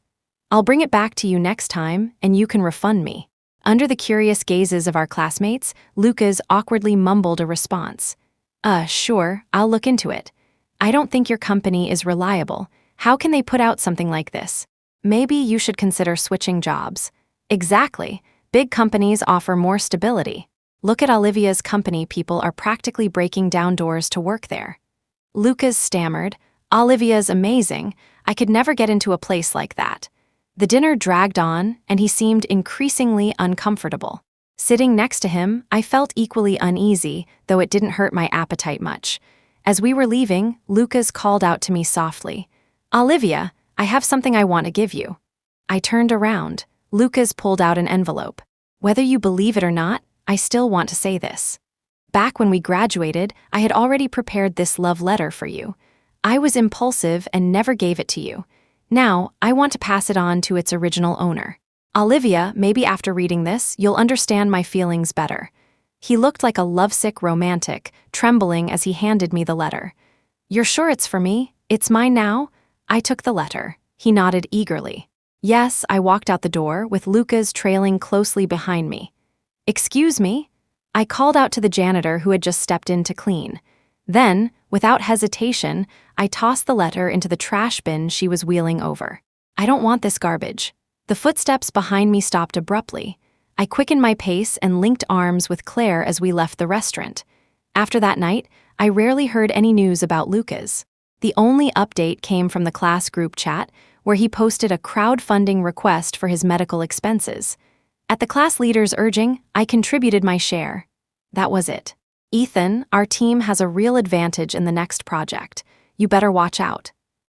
I'll bring it back to you next time, and you can refund me. Under the curious gazes of our classmates, Lucas awkwardly mumbled a response. Sure, I'll look into it. I don't think your company is reliable. How can they put out something like this? Maybe you should consider switching jobs. Exactly. Big companies offer more stability. Look at Olivia's company, people are practically breaking down doors to work there. Lucas stammered, Olivia's amazing. I could never get into a place like that. The dinner dragged on, and he seemed increasingly uncomfortable. Sitting next to him, I felt equally uneasy, though it didn't hurt my appetite much. As we were leaving, Lucas called out to me softly, Olivia, I have something I want to give you. I turned around. Lucas pulled out an envelope. Whether you believe it or not, I still want to say this. Back when we graduated, I had already prepared this love letter for you. I was impulsive and never gave it to you. Now, I want to pass it on to its original owner. Olivia, maybe after reading this, you'll understand my feelings better. He looked like a lovesick romantic, trembling as he handed me the letter. You're sure it's for me? It's mine now? I took the letter. He nodded eagerly. Yes, I walked out the door, with Lucas trailing closely behind me. Excuse me? I called out to the janitor who had just stepped in to clean. Then, without hesitation, I tossed the letter into the trash bin she was wheeling over. I don't want this garbage. The footsteps behind me stopped abruptly. I quickened my pace and linked arms with Claire as we left the restaurant. After that night, I rarely heard any news about Lucas. The only update came from the class group chat, where he posted a crowdfunding request for his medical expenses. At the class leader's urging, I contributed my share. That was it. Ethan, our team has a real advantage in the next project. You better watch out.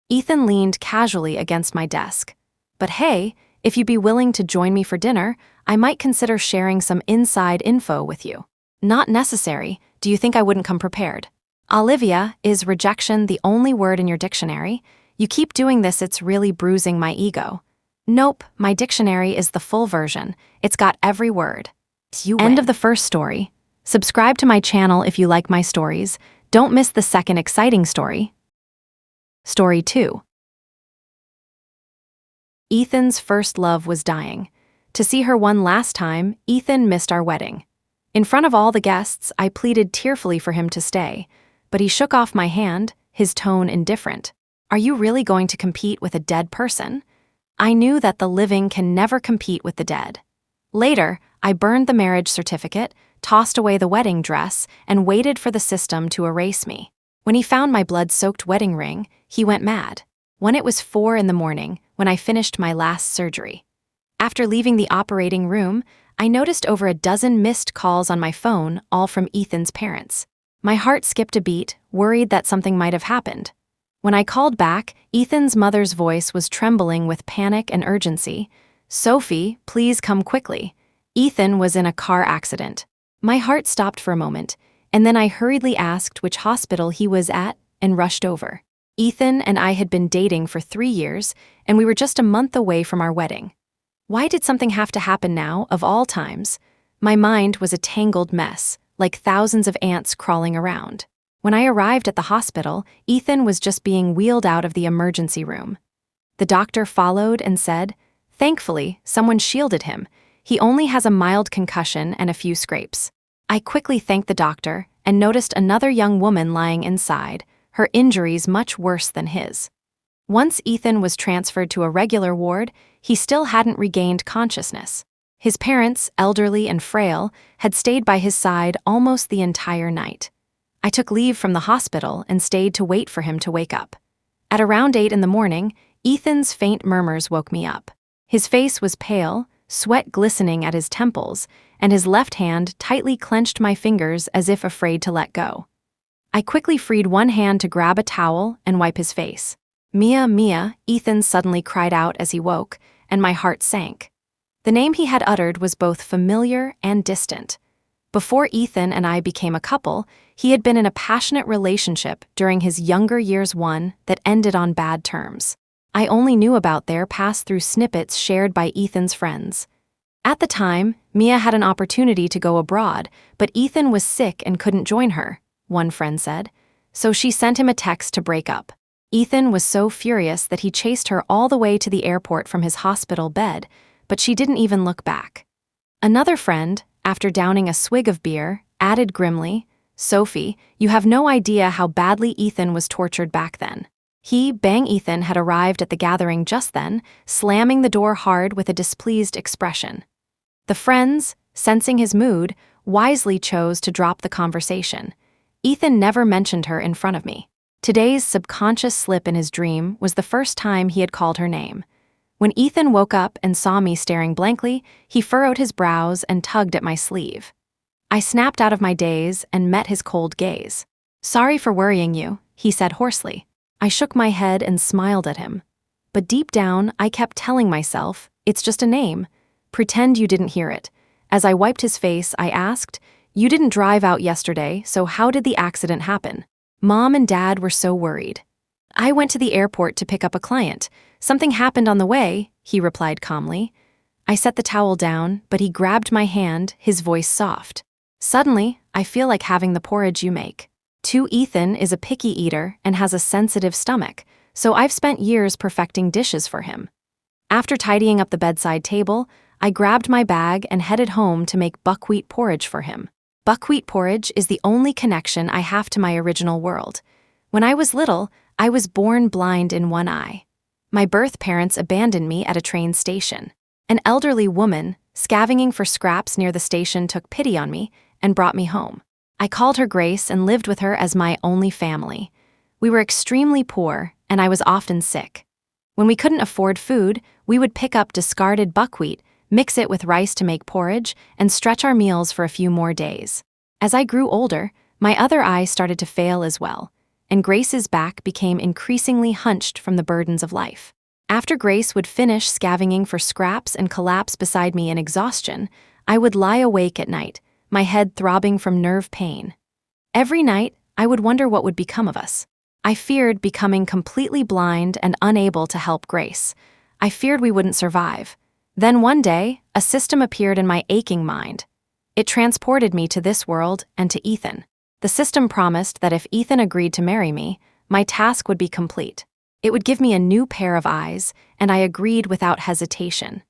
Ethan leaned casually against my desk. But hey, if you'd be willing to join me for dinner, I might consider sharing some inside info with you. Not necessary. Do you think I wouldn't come prepared? Olivia, is rejection the only word in your dictionary? You keep doing this, it's really bruising my ego. Nope, my dictionary is the full version. It's got every word. End of the first story. Subscribe to my channel if you like my stories. Don't miss the second exciting story. Story 2. Ethan's first love was dying. To see her one last time, Ethan missed our wedding. In front of all the guests, I pleaded tearfully for him to stay, but he shook off my hand, his tone indifferent. Are you really going to compete with a dead person? I knew that the living can never compete with the dead. Later, I burned the marriage certificate, tossed away the wedding dress, and waited for the system to erase me. When he found my blood-soaked wedding ring, he went mad. When it was 4 a.m, when I finished my last surgery. After leaving the operating room, I noticed over a dozen missed calls on my phone, all from Ethan's parents. My heart skipped a beat, worried that something might have happened. When I called back, Ethan's mother's voice was trembling with panic and urgency. Sophie, please come quickly. Ethan was in a car accident. My heart stopped for a moment, and then I hurriedly asked which hospital he was at and rushed over. Ethan and I had been dating for 3 years, and we were just a month away from our wedding. Why did something have to happen now, of all times? My mind was a tangled mess, like thousands of ants crawling around. When I arrived at the hospital, Ethan was just being wheeled out of the emergency room. The doctor followed and said, "Thankfully, someone shielded him. He only has a mild concussion and a few scrapes." I quickly thanked the doctor and noticed another young woman lying inside, her injuries much worse than his. Once Ethan was transferred to a regular ward, he still hadn't regained consciousness. His parents, elderly and frail, had stayed by his side almost the entire night. I took leave from the hospital and stayed to wait for him to wake up. At around 8 a.m, Ethan's faint murmurs woke me up. His face was pale, sweat glistening at his temples, and his left hand tightly clenched my fingers as if afraid to let go. I quickly freed one hand to grab a towel and wipe his face. "Mia, Mia," Ethan suddenly cried out as he woke, and my heart sank. The name he had uttered was both familiar and distant. Before Ethan and I became a couple, he had been in a passionate relationship during his younger years, one that ended on bad terms. I only knew about their past through snippets shared by Ethan's friends. At the time, Mia had an opportunity to go abroad, but Ethan was sick and couldn't join her, one friend said, so she sent him a text to break up. Ethan was so furious that he chased her all the way to the airport from his hospital bed, but she didn't even look back. Another friend, after downing a swig of beer, added grimly, "Sophie, you have no idea how badly Ethan was tortured back then." Ethan had arrived at the gathering just then, slamming the door hard with a displeased expression. The friends, sensing his mood, wisely chose to drop the conversation. Ethan never mentioned her in front of me. Today's subconscious slip in his dream was the first time he had called her name. When Ethan woke up and saw me staring blankly, he furrowed his brows and tugged at my sleeve. I snapped out of my daze and met his cold gaze. "Sorry for worrying you," he said hoarsely. I shook my head and smiled at him. But deep down, I kept telling myself, "It's just a name. Pretend you didn't hear it." As I wiped his face, I asked, "You didn't drive out yesterday, so how did the accident happen?" Mom and Dad were so worried. "I went to the airport to pick up a client. Something happened on the way," he replied calmly. I set the towel down, but he grabbed my hand, his voice soft. "Suddenly, I feel like having the porridge you make." 2. Ethan is a picky eater and has a sensitive stomach, so I've spent years perfecting dishes for him. After tidying up the bedside table, I grabbed my bag and headed home to make buckwheat porridge for him. Buckwheat porridge is the only connection I have to my original world. When I was little, I was born blind in one eye. My birth parents abandoned me at a train station. An elderly woman, scavenging for scraps near the station, took pity on me and brought me home. I called her Grace and lived with her as my only family. We were extremely poor, and I was often sick. When we couldn't afford food, we would pick up discarded buckwheat, mix it with rice to make porridge, and stretch our meals for a few more days. As I grew older, my other eye started to fail as well, and Grace's back became increasingly hunched from the burdens of life. After Grace would finish scavenging for scraps and collapse beside me in exhaustion, I would lie awake at night, my head throbbing from nerve pain. Every night, I would wonder what would become of us. I feared becoming completely blind and unable to help Grace. I feared we wouldn't survive. Then one day, a system appeared in my aching mind. It transported me to this world and to Ethan. The system promised that if Ethan agreed to marry me, my task would be complete. It would give me a new pair of eyes, and I agreed without hesitation.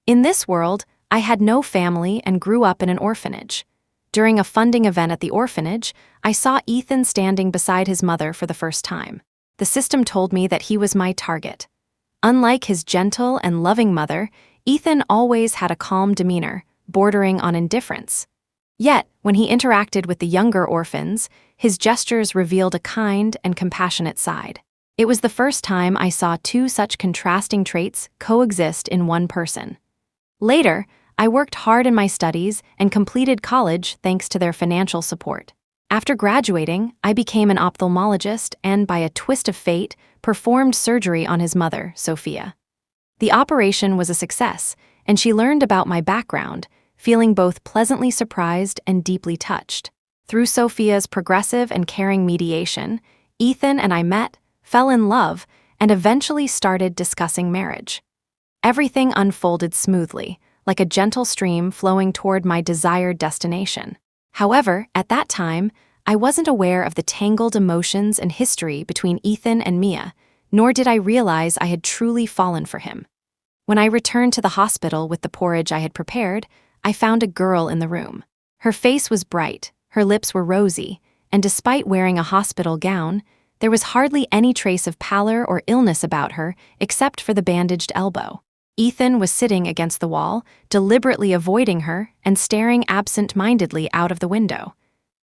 In this world, I had no family and grew up in an orphanage. During a funding event at the orphanage, I saw Ethan standing beside his mother for the first time. The system told me that he was my target. Unlike his gentle and loving mother, Ethan always had a calm demeanor, bordering on indifference. Yet, when he interacted with the younger orphans, his gestures revealed a kind and compassionate side. It was the first time I saw two such contrasting traits coexist in one person. Later, I worked hard in my studies and completed college thanks to their financial support. After graduating, I became an ophthalmologist and, by a twist of fate, performed surgery on his mother, Sophia. The operation was a success, and she learned about my background, feeling both pleasantly surprised and deeply touched. Through Sophia's progressive and caring mediation, Ethan and I met, fell in love, and eventually started discussing marriage. Everything unfolded smoothly, like a gentle stream flowing toward my desired destination. However, at that time, I wasn't aware of the tangled emotions and history between Ethan and Mia, nor did I realize I had truly fallen for him. When I returned to the hospital with the porridge I had prepared, I found a girl in the room. Her face was bright, her lips were rosy, and despite wearing a hospital gown, there was hardly any trace of pallor or illness about her except for the bandaged elbow. Ethan was sitting against the wall, deliberately avoiding her and staring absent-mindedly out of the window.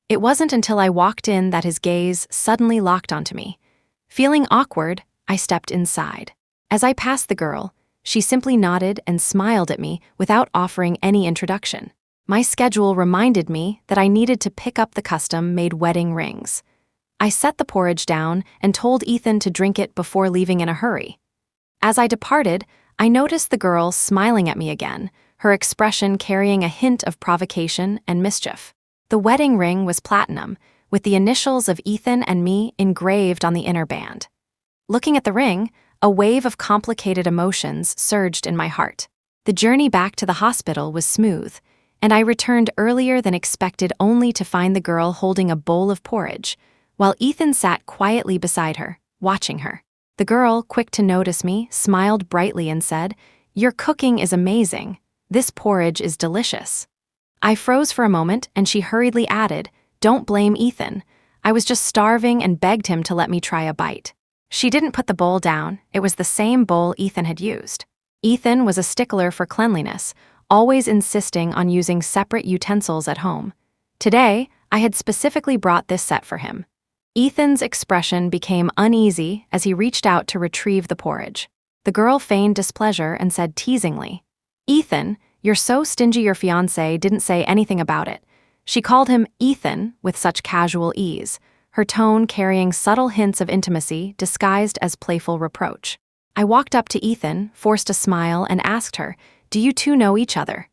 It wasn't until I walked in that his gaze suddenly locked onto me. Feeling awkward, I stepped inside. As I passed the girl, she simply nodded and smiled at me without offering any introduction. My schedule reminded me that I needed to pick up the custom-made wedding rings. I set the porridge down and told Ethan to drink it before leaving in a hurry. As I departed, I noticed the girl smiling at me again, her expression carrying a hint of provocation and mischief. The wedding ring was platinum, with the initials of Ethan and me engraved on the inner band. Looking at the ring, a wave of complicated emotions surged in my heart. The journey back to the hospital was smooth, and I returned earlier than expected only to find the girl holding a bowl of porridge, while Ethan sat quietly beside her, watching her. The girl, quick to notice me, smiled brightly and said, "Your cooking is amazing. This porridge is delicious." I froze for a moment, and she hurriedly added, "Don't blame Ethan. I was just starving and begged him to let me try a bite." She didn't put the bowl down. It was the same bowl Ethan had used. Ethan was a stickler for cleanliness, always insisting on using separate utensils at home. Today, I had specifically brought this set for him. Ethan's expression became uneasy as he reached out to retrieve the porridge. The girl feigned displeasure and said teasingly, "Ethan, you're so stingy your fiancé didn't say anything about it." She called him Ethan with such casual ease, her tone carrying subtle hints of intimacy disguised as playful reproach. I walked up to Ethan, forced a smile, and asked her, "Do you two know each other?"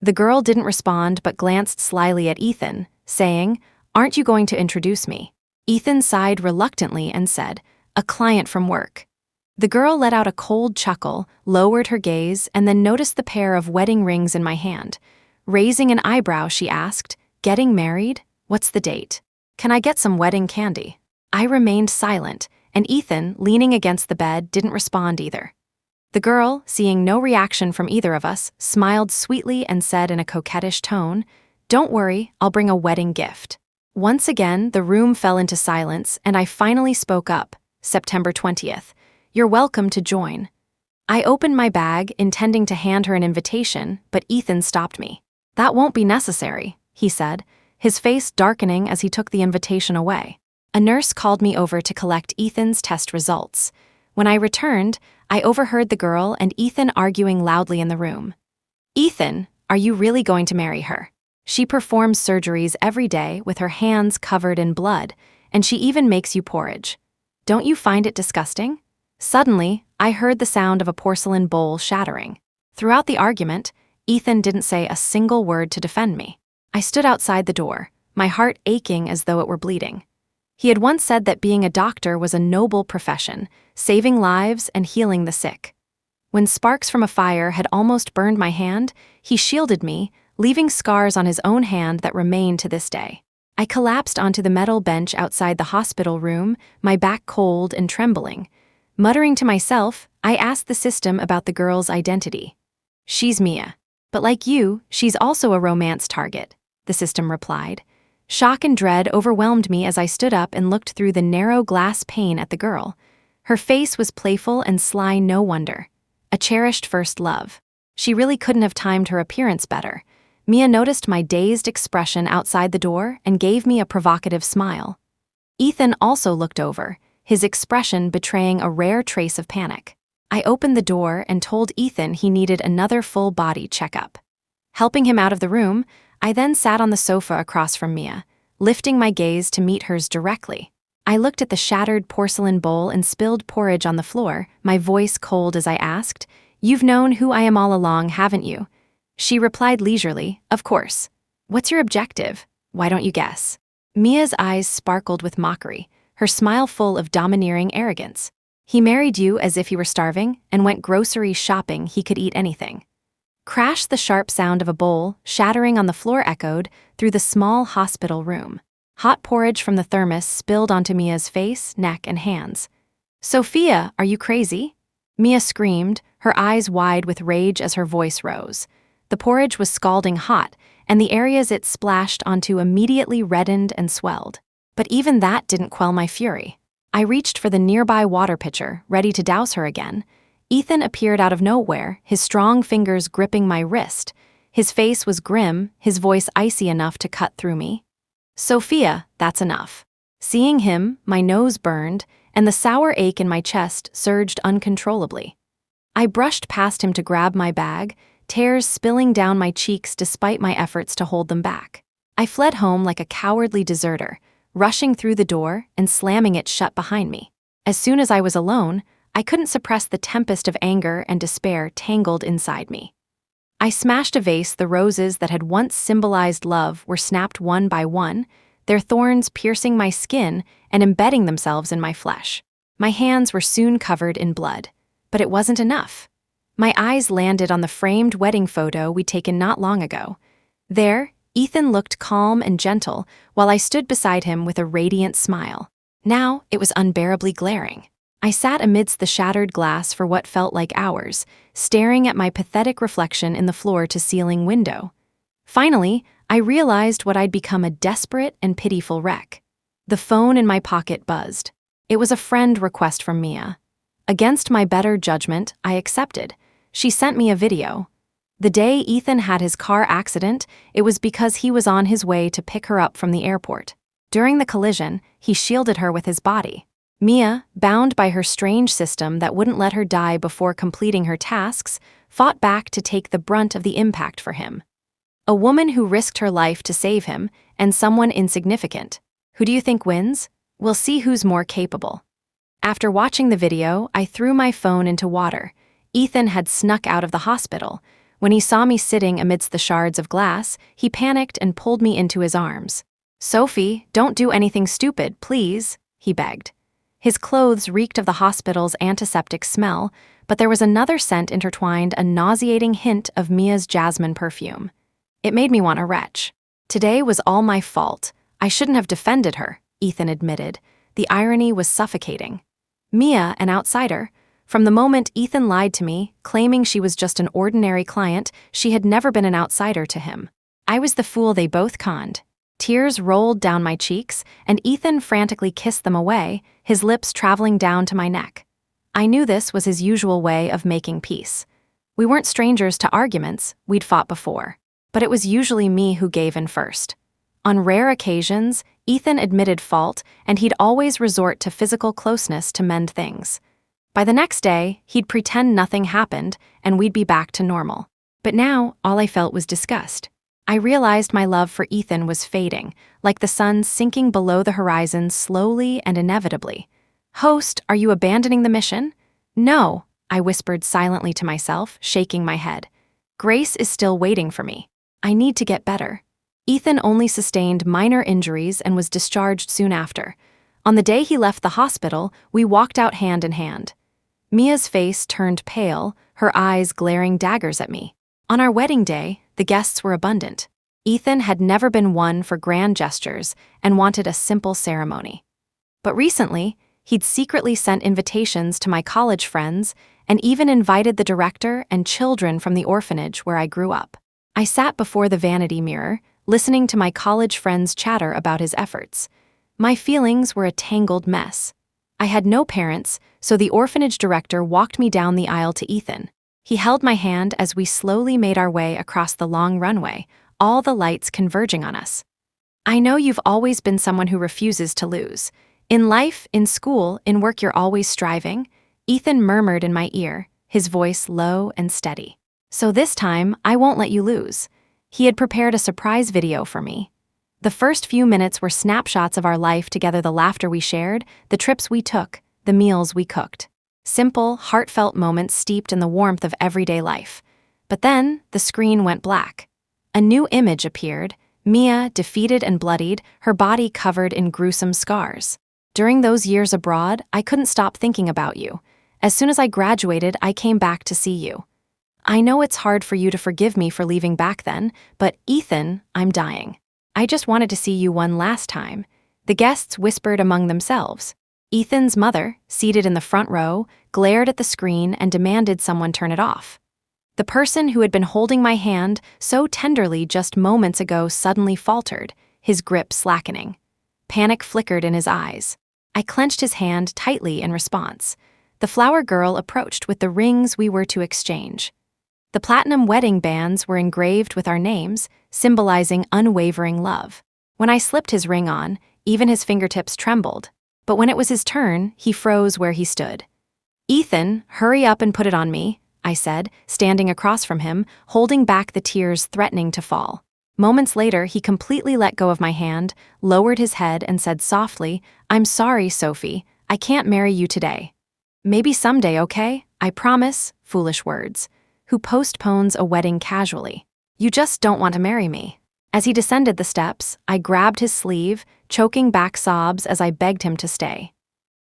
The girl didn't respond but glanced slyly at Ethan, saying, "Aren't you going to introduce me?" Ethan sighed reluctantly and said, "A client from work." The girl let out a cold chuckle, lowered her gaze, and then noticed the pair of wedding rings in my hand. Raising an eyebrow, she asked, "Getting married? What's the date?" Can I get some wedding candy? I remained silent, and Ethan, leaning against the bed, didn't respond either. The girl, seeing no reaction from either of us, smiled sweetly and said in a coquettish tone, "Don't worry, I'll bring a wedding gift." Once again, the room fell into silence, and I finally spoke up. September 20th. You're welcome to join. I opened my bag, intending to hand her an invitation, but Ethan stopped me. That won't be necessary, he said, his face darkening as he took the invitation away. A nurse called me over to collect Ethan's test results. When I returned, I overheard the girl and Ethan arguing loudly in the room. "Ethan, are you really going to marry her? She performs surgeries every day with her hands covered in blood, and she even makes you porridge. Don't you find it disgusting?" Suddenly, I heard the sound of a porcelain bowl shattering. Throughout the argument, Ethan didn't say a single word to defend me. I stood outside the door, my heart aching as though it were bleeding. He had once said that being a doctor was a noble profession, saving lives and healing the sick. When sparks from a fire had almost burned my hand, he shielded me, leaving scars on his own hand that remain to this day. I collapsed onto the metal bench outside the hospital room, my back cold and trembling. Muttering to myself, I asked the system about the girl's identity. "She's Mia. But like you, she's also a romance target," the system replied. Shock and dread overwhelmed me as I stood up and looked through the narrow glass pane at the girl. Her face was playful and sly, no wonder. A cherished first love. She really couldn't have timed her appearance better. Mia noticed my dazed expression outside the door and gave me a provocative smile. Ethan also looked over, his expression betraying a rare trace of panic. I opened the door and told Ethan he needed another full-body checkup. Helping him out of the room, I then sat on the sofa across from Mia, lifting my gaze to meet hers directly. I looked at the shattered porcelain bowl and spilled porridge on the floor, my voice cold as I asked, "You've known who I am all along, haven't you?" She replied leisurely, "Of course. What's your objective? Why don't you guess?" Mia's eyes sparkled with mockery, her smile full of domineering arrogance. "He married you as if he were starving and went grocery shopping he could eat anything." Crash! The sharp sound of a bowl, shattering on the floor, echoed through the small hospital room. Hot porridge from the thermos spilled onto Mia's face, neck, and hands. "Sophia, are you crazy?" Mia screamed, her eyes wide with rage as her voice rose. The porridge was scalding hot, and the areas it splashed onto immediately reddened and swelled. But even that didn't quell my fury. I reached for the nearby water pitcher, ready to douse her again. Ethan appeared out of nowhere, his strong fingers gripping my wrist. His face was grim, his voice icy enough to cut through me. "Sophia, that's enough." Seeing him, my nose burned, and the sour ache in my chest surged uncontrollably. I brushed past him to grab my bag, tears spilling down my cheeks despite my efforts to hold them back. I fled home like a cowardly deserter, rushing through the door and slamming it shut behind me. As soon as I was alone, I couldn't suppress the tempest of anger and despair tangled inside me. I smashed a vase. The roses that had once symbolized love were snapped one by one, their thorns piercing my skin and embedding themselves in my flesh. My hands were soon covered in blood, but it wasn't enough. My eyes landed on the framed wedding photo we'd taken not long ago. There, Ethan looked calm and gentle while I stood beside him with a radiant smile. Now it was unbearably glaring. I sat amidst the shattered glass for what felt like hours, staring at my pathetic reflection in the floor-to-ceiling window. Finally, I realized what I'd become: a desperate and pitiful wreck. The phone in my pocket buzzed. It was a friend request from Mia. Against my better judgment, I accepted. She sent me a video. The day Ethan had his car accident, it was because he was on his way to pick her up from the airport. During the collision, he shielded her with his body. Mia, bound by her strange system that wouldn't let her die before completing her tasks, fought back to take the brunt of the impact for him. A woman who risked her life to save him, and someone insignificant. Who do you think wins? We'll see who's more capable. After watching the video, I threw my phone into water. Ethan had snuck out of the hospital. When he saw me sitting amidst the shards of glass, he panicked and pulled me into his arms. "Sophie, don't do anything stupid, please," he begged. His clothes reeked of the hospital's antiseptic smell, but there was another scent intertwined, a nauseating hint of Mia's jasmine perfume. It made me want to retch. Today was all my fault. I shouldn't have defended her, Ethan admitted. The irony was suffocating. Mia, an outsider. From the moment Ethan lied to me, claiming she was just an ordinary client, she had never been an outsider to him. I was the fool they both conned. Tears rolled down my cheeks, and Ethan frantically kissed them away, his lips traveling down to my neck. I knew this was his usual way of making peace. We weren't strangers to arguments, we'd fought before. But it was usually me who gave in first. On rare occasions, Ethan admitted fault, and he'd always resort to physical closeness to mend things. By the next day, he'd pretend nothing happened, and we'd be back to normal. But now, all I felt was disgust. I realized my love for Ethan was fading, like the sun sinking below the horizon slowly and inevitably. "Host, are you abandoning the mission?" "No," I whispered silently to myself, shaking my head. "Grace is still waiting for me. I need to get better." Ethan only sustained minor injuries and was discharged soon after. On the day he left the hospital, we walked out hand in hand. Mia's face turned pale, her eyes glaring daggers at me. On our wedding day, the guests were abundant. Ethan had never been one for grand gestures and wanted a simple ceremony. But recently, he'd secretly sent invitations to my college friends and even invited the director and children from the orphanage where I grew up. I sat before the vanity mirror, listening to my college friends chatter about his efforts. My feelings were a tangled mess. I had no parents, so the orphanage director walked me down the aisle to Ethan. He held my hand as we slowly made our way across the long runway, all the lights converging on us. "I know you've always been someone who refuses to lose. In life, in school, in work you're always striving," Ethan murmured in my ear, his voice low and steady. "So this time, I won't let you lose." He had prepared a surprise video for me. The first few minutes were snapshots of our life together, the laughter we shared, the trips we took, the meals we cooked. Simple, heartfelt moments steeped in the warmth of everyday life. But then, the screen went black. A new image appeared, Mia, defeated and bloodied, her body covered in gruesome scars. "During those years abroad, I couldn't stop thinking about you. As soon as I graduated, I came back to see you. I know it's hard for you to forgive me for leaving back then, but Ethan, I'm dying. I just wanted to see you one last time." The guests whispered among themselves. Ethan's mother, seated in the front row, glared at the screen and demanded someone turn it off. The person who had been holding my hand so tenderly just moments ago suddenly faltered, his grip slackening. Panic flickered in his eyes. I clenched his hand tightly in response. The flower girl approached with the rings we were to exchange. The platinum wedding bands were engraved with our names, symbolizing unwavering love. When I slipped his ring on, even his fingertips trembled. But when it was his turn, he froze where he stood. "Ethan, hurry up and put it on me," I said, standing across from him, holding back the tears threatening to fall. Moments later, he completely let go of my hand, lowered his head, and said softly, "I'm sorry, Sophie. I can't marry you today. Maybe someday, okay? I promise." Foolish words. Who postpones a wedding casually? "You just don't want to marry me." As he descended the steps, I grabbed his sleeve, choking back sobs as I begged him to stay.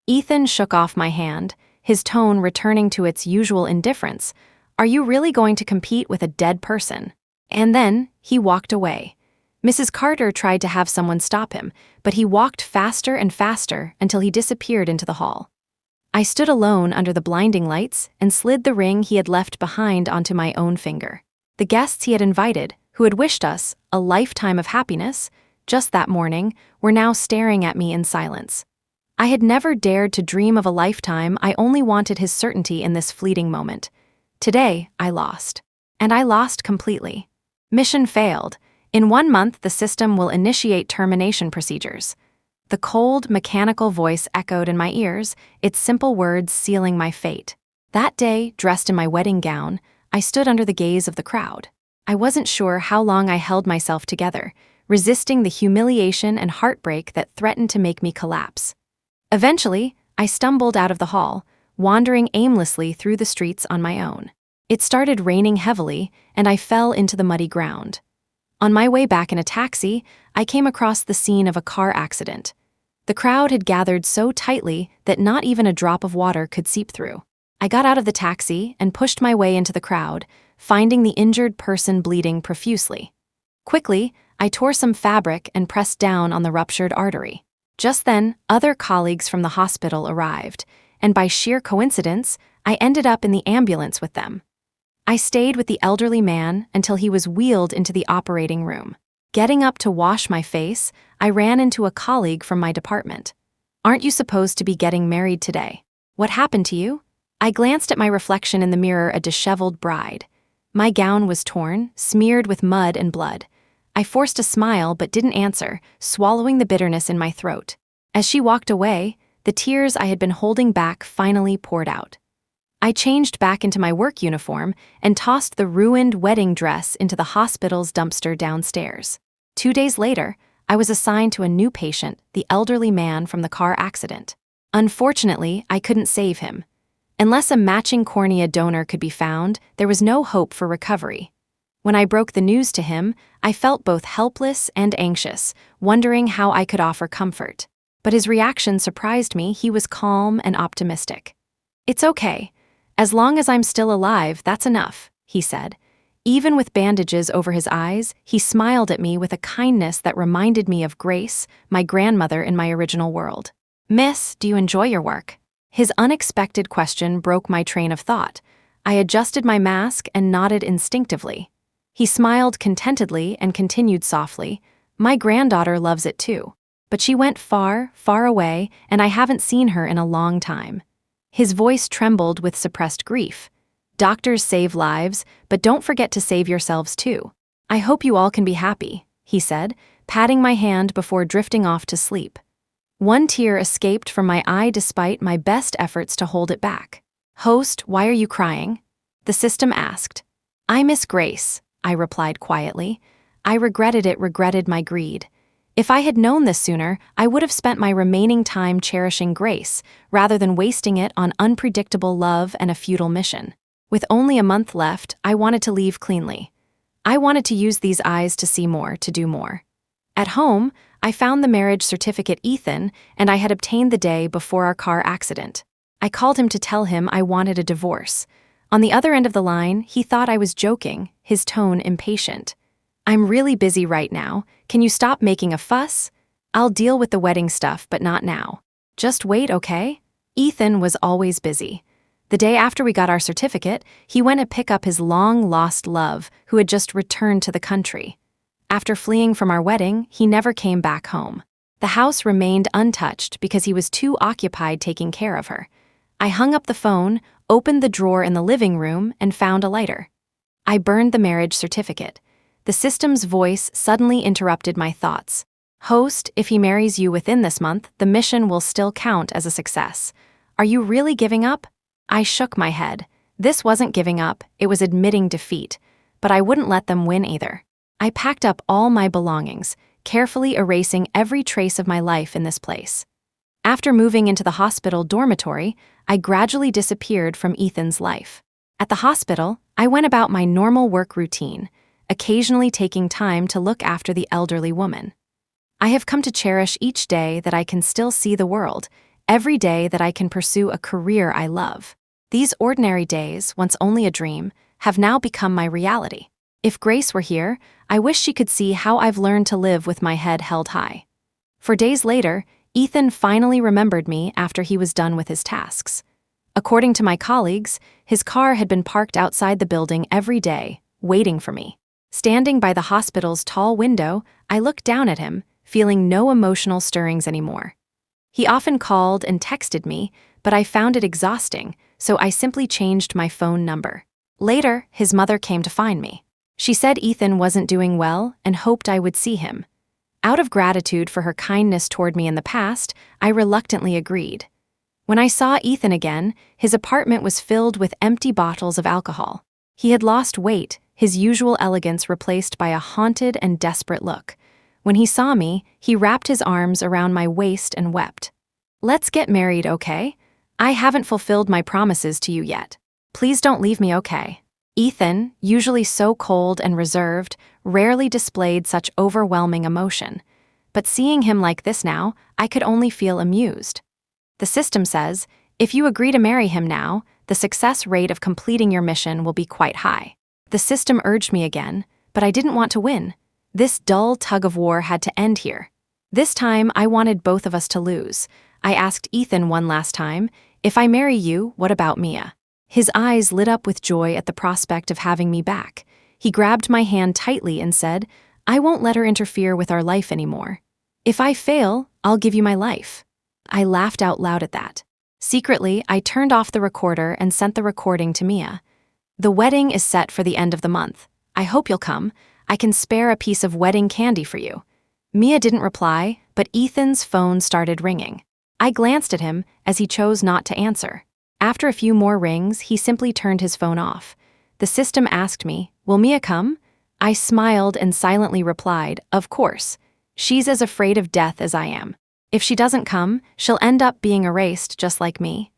Ethan shook off my hand, his tone returning to its usual indifference. "Are you really going to compete with a dead person?" And then, he walked away. Mrs. Carter tried to have someone stop him, but he walked faster and faster until he disappeared into the hall. I stood alone under the blinding lights and slid the ring he had left behind onto my own finger. The guests he had invited, who had wished us a lifetime of happiness, just that morning, were now staring at me in silence. I had never dared to dream of a lifetime. I only wanted his certainty in this fleeting moment. Today, I lost. And I lost completely. Mission failed. In 1 month, the system will initiate termination procedures. The cold, mechanical voice echoed in my ears, its simple words sealing my fate. That day, dressed in my wedding gown, I stood under the gaze of the crowd. I wasn't sure how long I held myself together, resisting the humiliation and heartbreak that threatened to make me collapse. Eventually, I stumbled out of the hall, wandering aimlessly through the streets on my own. It started raining heavily, and I fell into the muddy ground. On my way back in a taxi, I came across the scene of a car accident. The crowd had gathered so tightly that not even a drop of water could seep through. I got out of the taxi and pushed my way into the crowd, finding the injured person bleeding profusely. Quickly, I tore some fabric and pressed down on the ruptured artery. Just then, other colleagues from the hospital arrived, and by sheer coincidence, I ended up in the ambulance with them. I stayed with the elderly man until he was wheeled into the operating room. Getting up to wash my face, I ran into a colleague from my department. "Aren't you supposed to be getting married today? What happened to you?" I glanced at my reflection in the mirror, a disheveled bride. My gown was torn, smeared with mud and blood. I forced a smile but didn't answer, swallowing the bitterness in my throat. As she walked away, the tears I had been holding back finally poured out. I changed back into my work uniform and tossed the ruined wedding dress into the hospital's dumpster downstairs. 2 days later, I was assigned to a new patient, the elderly man from the car accident. Unfortunately, I couldn't save him. Unless a matching cornea donor could be found, there was no hope for recovery. When I broke the news to him, I felt both helpless and anxious, wondering how I could offer comfort. But his reaction surprised me. He was calm and optimistic. "It's okay. As long as I'm still alive, that's enough," he said. Even with bandages over his eyes, he smiled at me with a kindness that reminded me of Grace, my grandmother in my original world. "Miss, do you enjoy your work?" His unexpected question broke my train of thought. I adjusted my mask and nodded instinctively. He smiled contentedly and continued softly, "My granddaughter loves it too. But she went far, far away, and I haven't seen her in a long time." His voice trembled with suppressed grief. "Doctors save lives, but don't forget to save yourselves too. I hope you all can be happy," he said, patting my hand before drifting off to sleep. One tear escaped from my eye despite my best efforts to hold it back. "Host, why are you crying?" the system asked. "I miss Grace," I replied quietly. I regretted my greed. If I had known this sooner, I would have spent my remaining time cherishing Grace, rather than wasting it on unpredictable love and a futile mission. With only a month left, I wanted to leave cleanly. I wanted to use these eyes to see more, to do more. At home, I found the marriage certificate Ethan, and I had obtained the day before our car accident. I called him to tell him I wanted a divorce. On the other end of the line, he thought I was joking, his tone impatient. "I'm really busy right now. Can you stop making a fuss? I'll deal with the wedding stuff, but not now. Just wait, okay?" Ethan was always busy. The day after we got our certificate, he went to pick up his long-lost love, who had just returned to the country. After fleeing from our wedding, he never came back home. The house remained untouched because he was too occupied taking care of her. I hung up the phone, opened the drawer in the living room, and found a lighter. I burned the marriage certificate. The system's voice suddenly interrupted my thoughts. "Host, if he marries you within this month, the mission will still count as a success. Are you really giving up?" I shook my head. This wasn't giving up, it was admitting defeat. But I wouldn't let them win either. I packed up all my belongings, carefully erasing every trace of my life in this place. After moving into the hospital dormitory, I gradually disappeared from Ethan's life. At the hospital, I went about my normal work routine, occasionally taking time to look after the elderly woman. I have come to cherish each day that I can still see the world, every day that I can pursue a career I love. These ordinary days, once only a dream, have now become my reality. If Grace were here, I wish she could see how I've learned to live with my head held high. For days later, Ethan finally remembered me after he was done with his tasks. According to my colleagues, his car had been parked outside the building every day, waiting for me. Standing by the hospital's tall window, I looked down at him, feeling no emotional stirrings anymore. He often called and texted me, but I found it exhausting, so I simply changed my phone number. Later, his mother came to find me. She said Ethan wasn't doing well and hoped I would see him. Out of gratitude for her kindness toward me in the past, I reluctantly agreed. When I saw Ethan again, his apartment was filled with empty bottles of alcohol. He had lost weight, his usual elegance replaced by a haunted and desperate look. When he saw me, he wrapped his arms around my waist and wept. "Let's get married, okay? I haven't fulfilled my promises to you yet. Please don't leave me, okay?" Ethan, usually so cold and reserved, rarely displayed such overwhelming emotion. But seeing him like this now, I could only feel amused. The system says, if you agree to marry him now, the success rate of completing your mission will be quite high. The system urged me again, but I didn't want to win. This dull tug-of-war had to end here. This time, I wanted both of us to lose. I asked Ethan one last time, "If I marry you, what about Mia?" His eyes lit up with joy at the prospect of having me back. He grabbed my hand tightly and said, "I won't let her interfere with our life anymore. If I fail, I'll give you my life." I laughed out loud at that. Secretly, I turned off the recorder and sent the recording to Mia. "The wedding is set for the end of the month. I hope you'll come. I can spare a piece of wedding candy for you." Mia didn't reply, but Ethan's phone started ringing. I glanced at him as he chose not to answer. After a few more rings, he simply turned his phone off. The system asked me, "Will Mia come?" I smiled and silently replied, "Of course. She's as afraid of death as I am. If she doesn't come, she'll end up being erased just like me."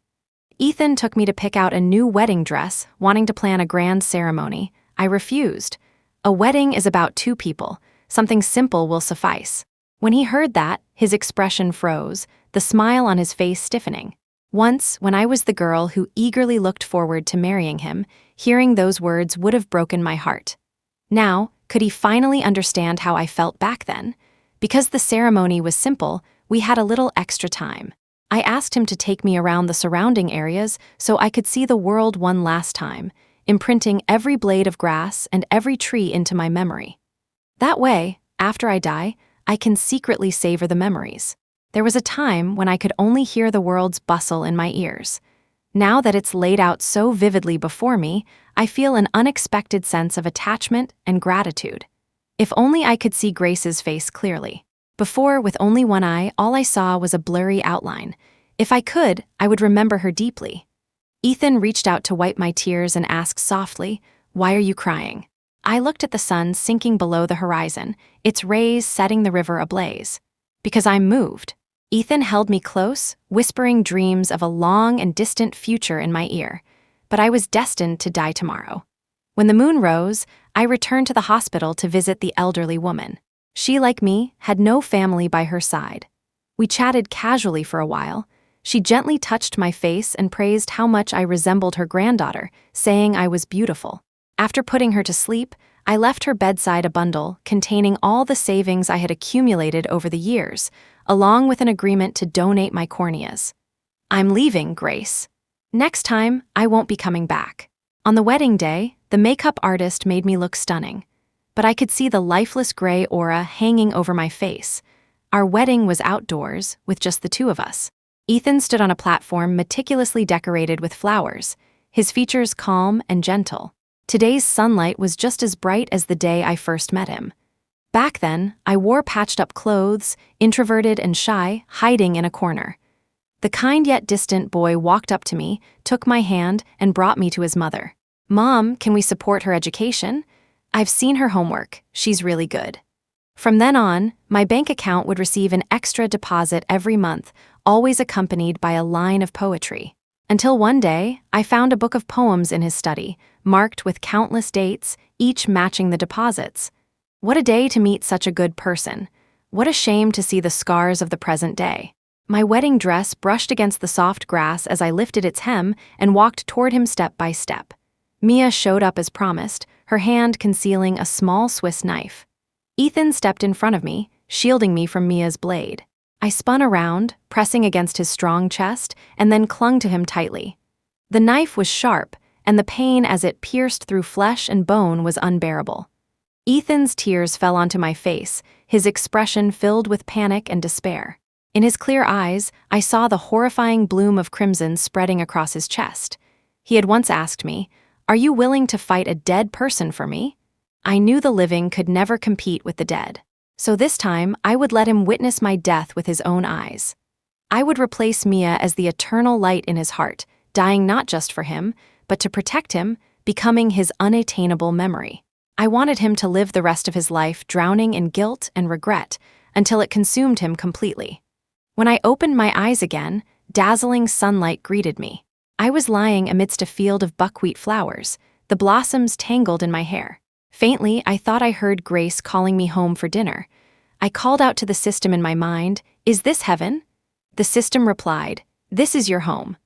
Ethan took me to pick out a new wedding dress, wanting to plan a grand ceremony. I refused. A wedding is about two people. Something simple will suffice. When he heard that, his expression froze, the smile on his face stiffening. Once, when I was the girl who eagerly looked forward to marrying him, hearing those words would have broken my heart. Now, could he finally understand how I felt back then? Because the ceremony was simple, we had a little extra time. I asked him to take me around the surrounding areas so I could see the world one last time, imprinting every blade of grass and every tree into my memory. That way, after I die, I can secretly savor the memories. There was a time when I could only hear the world's bustle in my ears. Now that it's laid out so vividly before me, I feel an unexpected sense of attachment and gratitude. If only I could see Grace's face clearly. Before, with only one eye, all I saw was a blurry outline. If I could, I would remember her deeply. Ethan reached out to wipe my tears and asked softly, "Why are you crying?" I looked at the sun sinking below the horizon, its rays setting the river ablaze. "Because I'm moved." Ethan held me close, whispering dreams of a long and distant future in my ear. But I was destined to die tomorrow. When the moon rose, I returned to the hospital to visit the elderly woman. She, like me, had no family by her side. We chatted casually for a while. She gently touched my face and praised how much I resembled her granddaughter, saying I was beautiful. After putting her to sleep, I left her bedside a bundle containing all the savings I had accumulated over the years, along with an agreement to donate my corneas. "I'm leaving, Grace. Next time, I won't be coming back." On the wedding day, the makeup artist made me look stunning, but I could see the lifeless gray aura hanging over my face. Our wedding was outdoors, with just the two of us. Ethan stood on a platform meticulously decorated with flowers, his features calm and gentle. Today's sunlight was just as bright as the day I first met him. Back then, I wore patched-up clothes, introverted and shy, hiding in a corner. The kind yet distant boy walked up to me, took my hand, and brought me to his mother. "Mom, can we support her education? I've seen her homework. She's really good." From then on, my bank account would receive an extra deposit every month, always accompanied by a line of poetry. Until one day, I found a book of poems in his study, marked with countless dates, each matching the deposits. What a day to meet such a good person. What a shame to see the scars of the present day. My wedding dress brushed against the soft grass as I lifted its hem and walked toward him step by step. Mia showed up as promised, her hand concealing a small Swiss knife. Ethan stepped in front of me, shielding me from Mia's blade. I spun around, pressing against his strong chest, and then clung to him tightly. The knife was sharp, and the pain as it pierced through flesh and bone was unbearable. Ethan's tears fell onto my face, his expression filled with panic and despair. In his clear eyes, I saw the horrifying bloom of crimson spreading across his chest. He had once asked me, "Are you willing to fight a dead person for me?" I knew the living could never compete with the dead. So this time, I would let him witness my death with his own eyes. I would replace Mia as the eternal light in his heart, dying not just for him, but to protect him, becoming his unattainable memory. I wanted him to live the rest of his life drowning in guilt and regret until it consumed him completely. When I opened my eyes again, dazzling sunlight greeted me. I was lying amidst a field of buckwheat flowers, the blossoms tangled in my hair. Faintly, I thought I heard Grace calling me home for dinner. I called out to the system in my mind, "Is this heaven?" The system replied, "This is your home."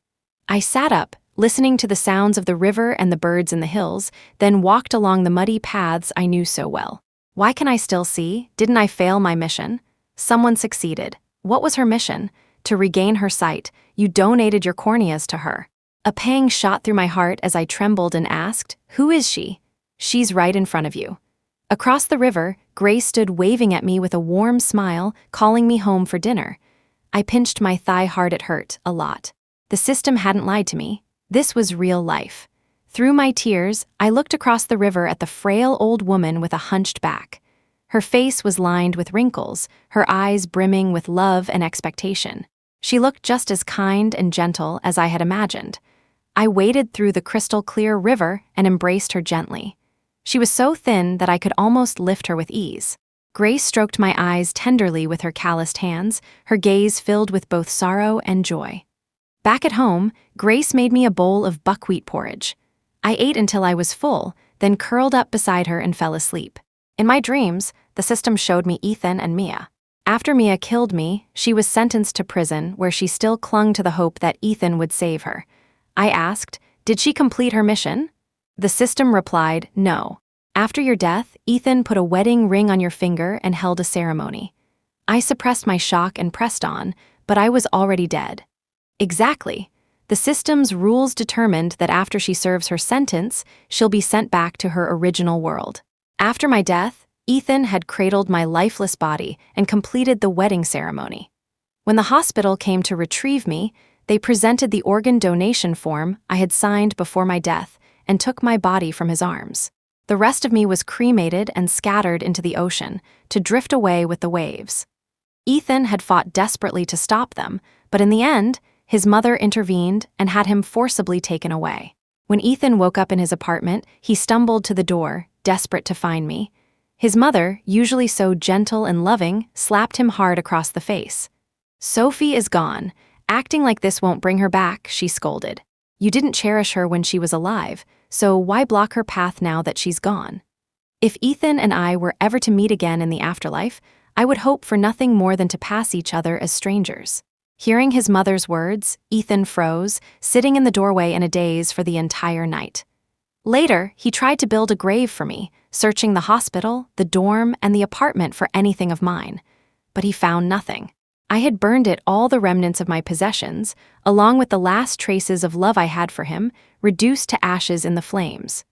I sat up, listening to the sounds of the river and the birds in the hills, then walked along the muddy paths I knew so well. Why can I still see? Didn't I fail my mission? Someone succeeded. What was her mission? To regain her sight. You donated your corneas to her. A pang shot through my heart as I trembled and asked, "Who is she?" "She's right in front of you." Across the river, Grace stood waving at me with a warm smile, calling me home for dinner. I pinched my thigh hard. It hurt, a lot. The system hadn't lied to me. This was real life. Through my tears, I looked across the river at the frail old woman with a hunched back. Her face was lined with wrinkles, her eyes brimming with love and expectation. She looked just as kind and gentle as I had imagined. I waded through the crystal-clear river and embraced her gently. She was so thin that I could almost lift her with ease. Grace stroked my eyes tenderly with her calloused hands, her gaze filled with both sorrow and joy. Back at home, Grace made me a bowl of buckwheat porridge. I ate until I was full, then curled up beside her and fell asleep. In my dreams, the system showed me Ethan and Mia. After Mia killed me, she was sentenced to prison where she still clung to the hope that Ethan would save her. I asked, "Did she complete her mission?" The system replied, "No. After your death, Ethan put a wedding ring on your finger and held a ceremony." I suppressed my shock and pressed on, but I was already dead. Exactly. The system's rules determined that after she serves her sentence, she'll be sent back to her original world. After my death, Ethan had cradled my lifeless body and completed the wedding ceremony. When the hospital came to retrieve me, they presented the organ donation form I had signed before my death and took my body from his arms. The rest of me was cremated and scattered into the ocean, to drift away with the waves. Ethan had fought desperately to stop them, but in the end, his mother intervened and had him forcibly taken away. When Ethan woke up in his apartment, he stumbled to the door, desperate to find me. His mother, usually so gentle and loving, slapped him hard across the face. "Sophie is gone. Acting like this won't bring her back," she scolded. "You didn't cherish her when she was alive, so why block her path now that she's gone?" If Ethan and I were ever to meet again in the afterlife, I would hope for nothing more than to pass each other as strangers. Hearing his mother's words, Ethan froze, sitting in the doorway in a daze for the entire night. Later, he tried to build a grave for me, searching the hospital, the dorm, and the apartment for anything of mine. But he found nothing. I had burned it all the remnants of my possessions, along with the last traces of love I had for him, reduced to ashes in the flames.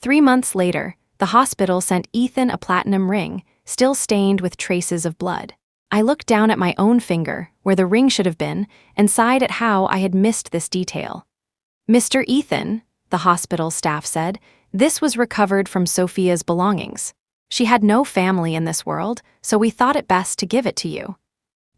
3 months later, the hospital sent Ethan a platinum ring, still stained with traces of blood. I looked down at my own finger, where the ring should have been, and sighed at how I had missed this detail. "Mr. Ethan," the hospital staff said, "this was recovered from Sophia's belongings. She had no family in this world, so we thought it best to give it to you."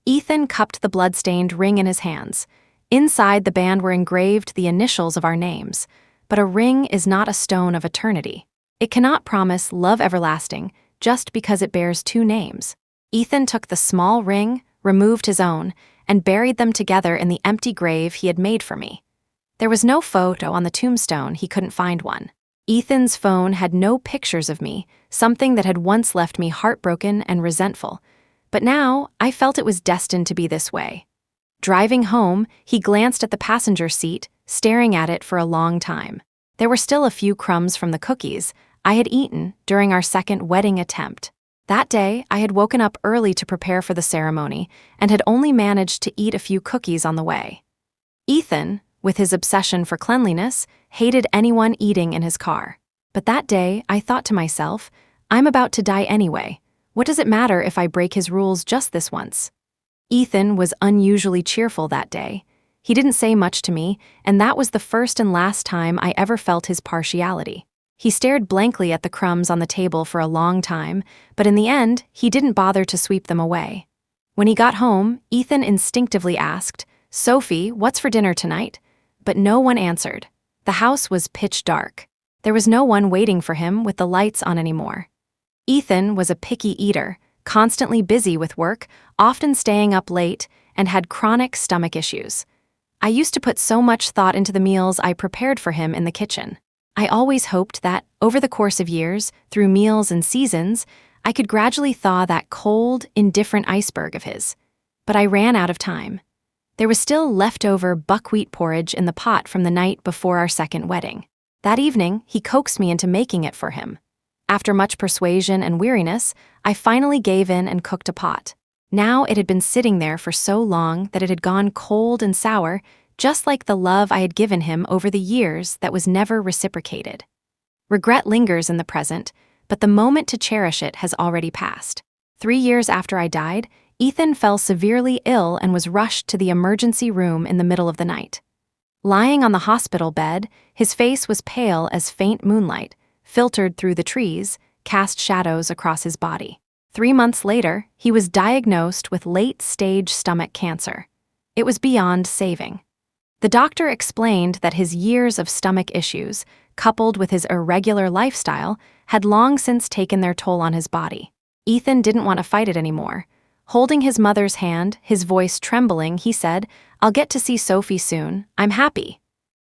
Ethan cupped the blood-stained ring in his hands. Inside the band were engraved the initials of our names, but a ring is not a stone of eternity. It cannot promise love everlasting just because it bears 2 names. Ethan took the small ring, removed his own, and buried them together in the empty grave he had made for me. There was no photo on the tombstone, he couldn't find one. Ethan's phone had no pictures of me, something that had once left me heartbroken and resentful. But now, I felt it was destined to be this way. Driving home, he glanced at the passenger seat, staring at it for a long time. There were still a few crumbs from the cookies I had eaten during our second wedding attempt. That day, I had woken up early to prepare for the ceremony and had only managed to eat a few cookies on the way. Ethan, with his obsession for cleanliness, hated anyone eating in his car. But that day, I thought to myself, I'm about to die anyway. What does it matter if I break his rules just this once? Ethan was unusually cheerful that day. He didn't say much to me, and that was the first and last time I ever felt his partiality. He stared blankly at the crumbs on the table for a long time, but in the end, he didn't bother to sweep them away. When he got home, Ethan instinctively asked, "Sophie, what's for dinner tonight?" But no one answered. The house was pitch dark. There was no one waiting for him with the lights on anymore. Ethan was a picky eater, constantly busy with work, often staying up late, and had chronic stomach issues. I used to put so much thought into the meals I prepared for him in the kitchen. I always hoped that, over the course of years, through meals and seasons, I could gradually thaw that cold, indifferent iceberg of his. But I ran out of time. There was still leftover buckwheat porridge in the pot from the night before our second wedding. That evening, he coaxed me into making it for him. After much persuasion and weariness, I finally gave in and cooked a pot. Now it had been sitting there for so long that it had gone cold and sour, just like the love I had given him over the years that was never reciprocated. Regret lingers in the present, but the moment to cherish it has already passed. 3 years after I died, Ethan fell severely ill and was rushed to the emergency room in the middle of the night. Lying on the hospital bed, his face was pale as faint moonlight, filtered through the trees, cast shadows across his body. 3 months later, he was diagnosed with late-stage stomach cancer. It was beyond saving. The doctor explained that his years of stomach issues, coupled with his irregular lifestyle, had long since taken their toll on his body. Ethan didn't want to fight it anymore. Holding his mother's hand, his voice trembling, he said, "I'll get to see Sophie soon. I'm happy."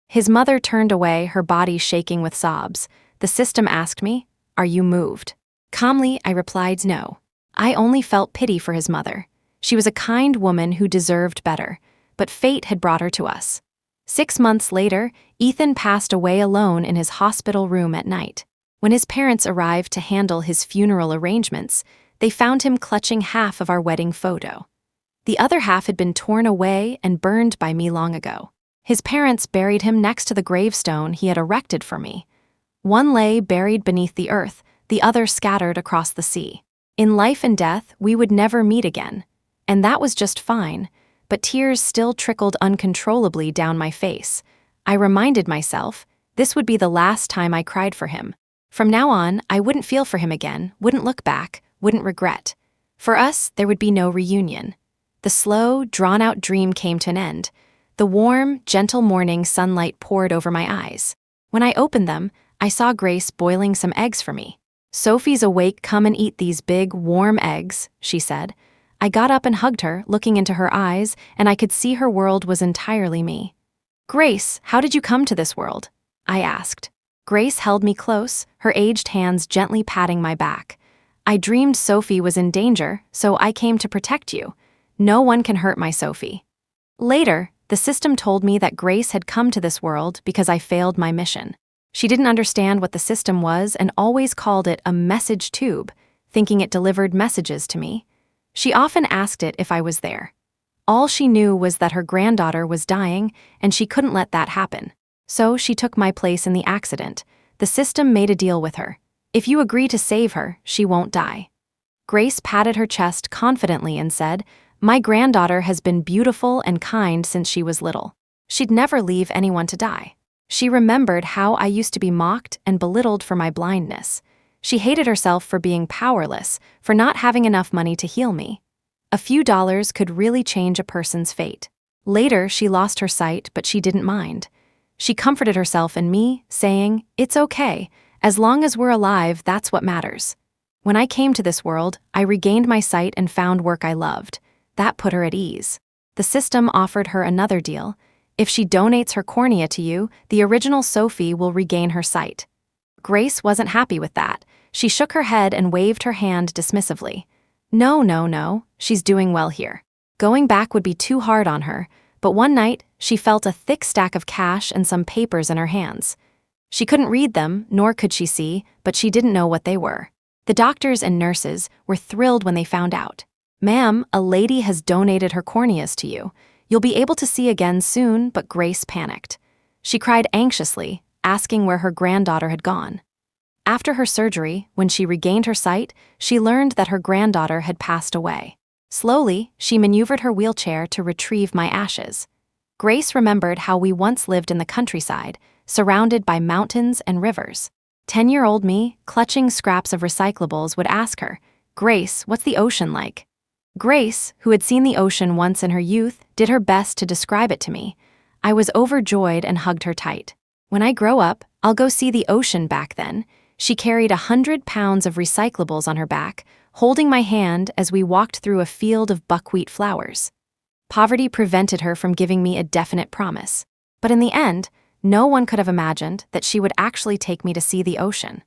His mother turned away, her body shaking with sobs. The system asked me, "Are you moved?" Calmly, I replied no. I only felt pity for his mother. She was a kind woman who deserved better, but fate had brought her to us. 6 months later, Ethan passed away alone in his hospital room at night. When his parents arrived to handle his funeral arrangements, they found him clutching half of our wedding photo. The other half had been torn away and burned by me long ago. His parents buried him next to the gravestone he had erected for me. One lay buried beneath the earth, the other scattered across the sea. In life and death, we would never meet again. And that was just fine, but tears still trickled uncontrollably down my face. I reminded myself, this would be the last time I cried for him. From now on, I wouldn't feel for him again, wouldn't look back, wouldn't regret. For us, there would be no reunion. The slow, drawn-out dream came to an end. The warm, gentle morning sunlight poured over my eyes. When I opened them, I saw Grace boiling some eggs for me. "Sophie's awake, come and eat these big, warm eggs," she said. I got up and hugged her, looking into her eyes, and I could see her world was entirely me. "Grace, how did you come to this world?" I asked. Grace held me close, her aged hands gently patting my back. "I dreamed Sophie was in danger, so I came to protect you. No one can hurt my Sophie." Later, the system told me that Grace had come to this world because I failed my mission. She didn't understand what the system was and always called it a message tube, thinking it delivered messages to me. She often asked it if I was there. All she knew was that her granddaughter was dying, and she couldn't let that happen. So she took my place in the accident. The system made a deal with her. If you agree to save her, she won't die. Grace patted her chest confidently and said, "My granddaughter has been beautiful and kind since she was little. She'd never leave anyone to die." She remembered how I used to be mocked and belittled for my blindness. She hated herself for being powerless, for not having enough money to heal me. A few dollars could really change a person's fate. Later, she lost her sight, but she didn't mind. She comforted herself and me, saying, "It's okay. As long as we're alive, that's what matters." When I came to this world, I regained my sight and found work I loved. That put her at ease. The system offered her another deal. If she donates her cornea to you, the original Sophie will regain her sight. Grace wasn't happy with that. She shook her head and waved her hand dismissively. No, she's doing well here. Going back would be too hard on her, but one night, she felt a thick stack of cash and some papers in her hands. She couldn't read them, nor could she see, but she didn't know what they were. The doctors and nurses were thrilled when they found out. "Ma'am, a lady has donated her corneas to you. You'll be able to see again soon," but Grace panicked. She cried anxiously, asking where her granddaughter had gone. After her surgery, when she regained her sight, she learned that her granddaughter had passed away. Slowly, she maneuvered her wheelchair to retrieve my ashes. Grace remembered how we once lived in the countryside, surrounded by mountains and rivers. 10-year-old me, clutching scraps of recyclables, would ask her, "Grace, what's the ocean like?" Grace, who had seen the ocean once in her youth, did her best to describe it to me. I was overjoyed and hugged her tight. "When I grow up, I'll go see the ocean back then." She carried 100 pounds of recyclables on her back, holding my hand as we walked through a field of buckwheat flowers. Poverty prevented her from giving me a definite promise. But in the end, no one could have imagined that she would actually take me to see the ocean.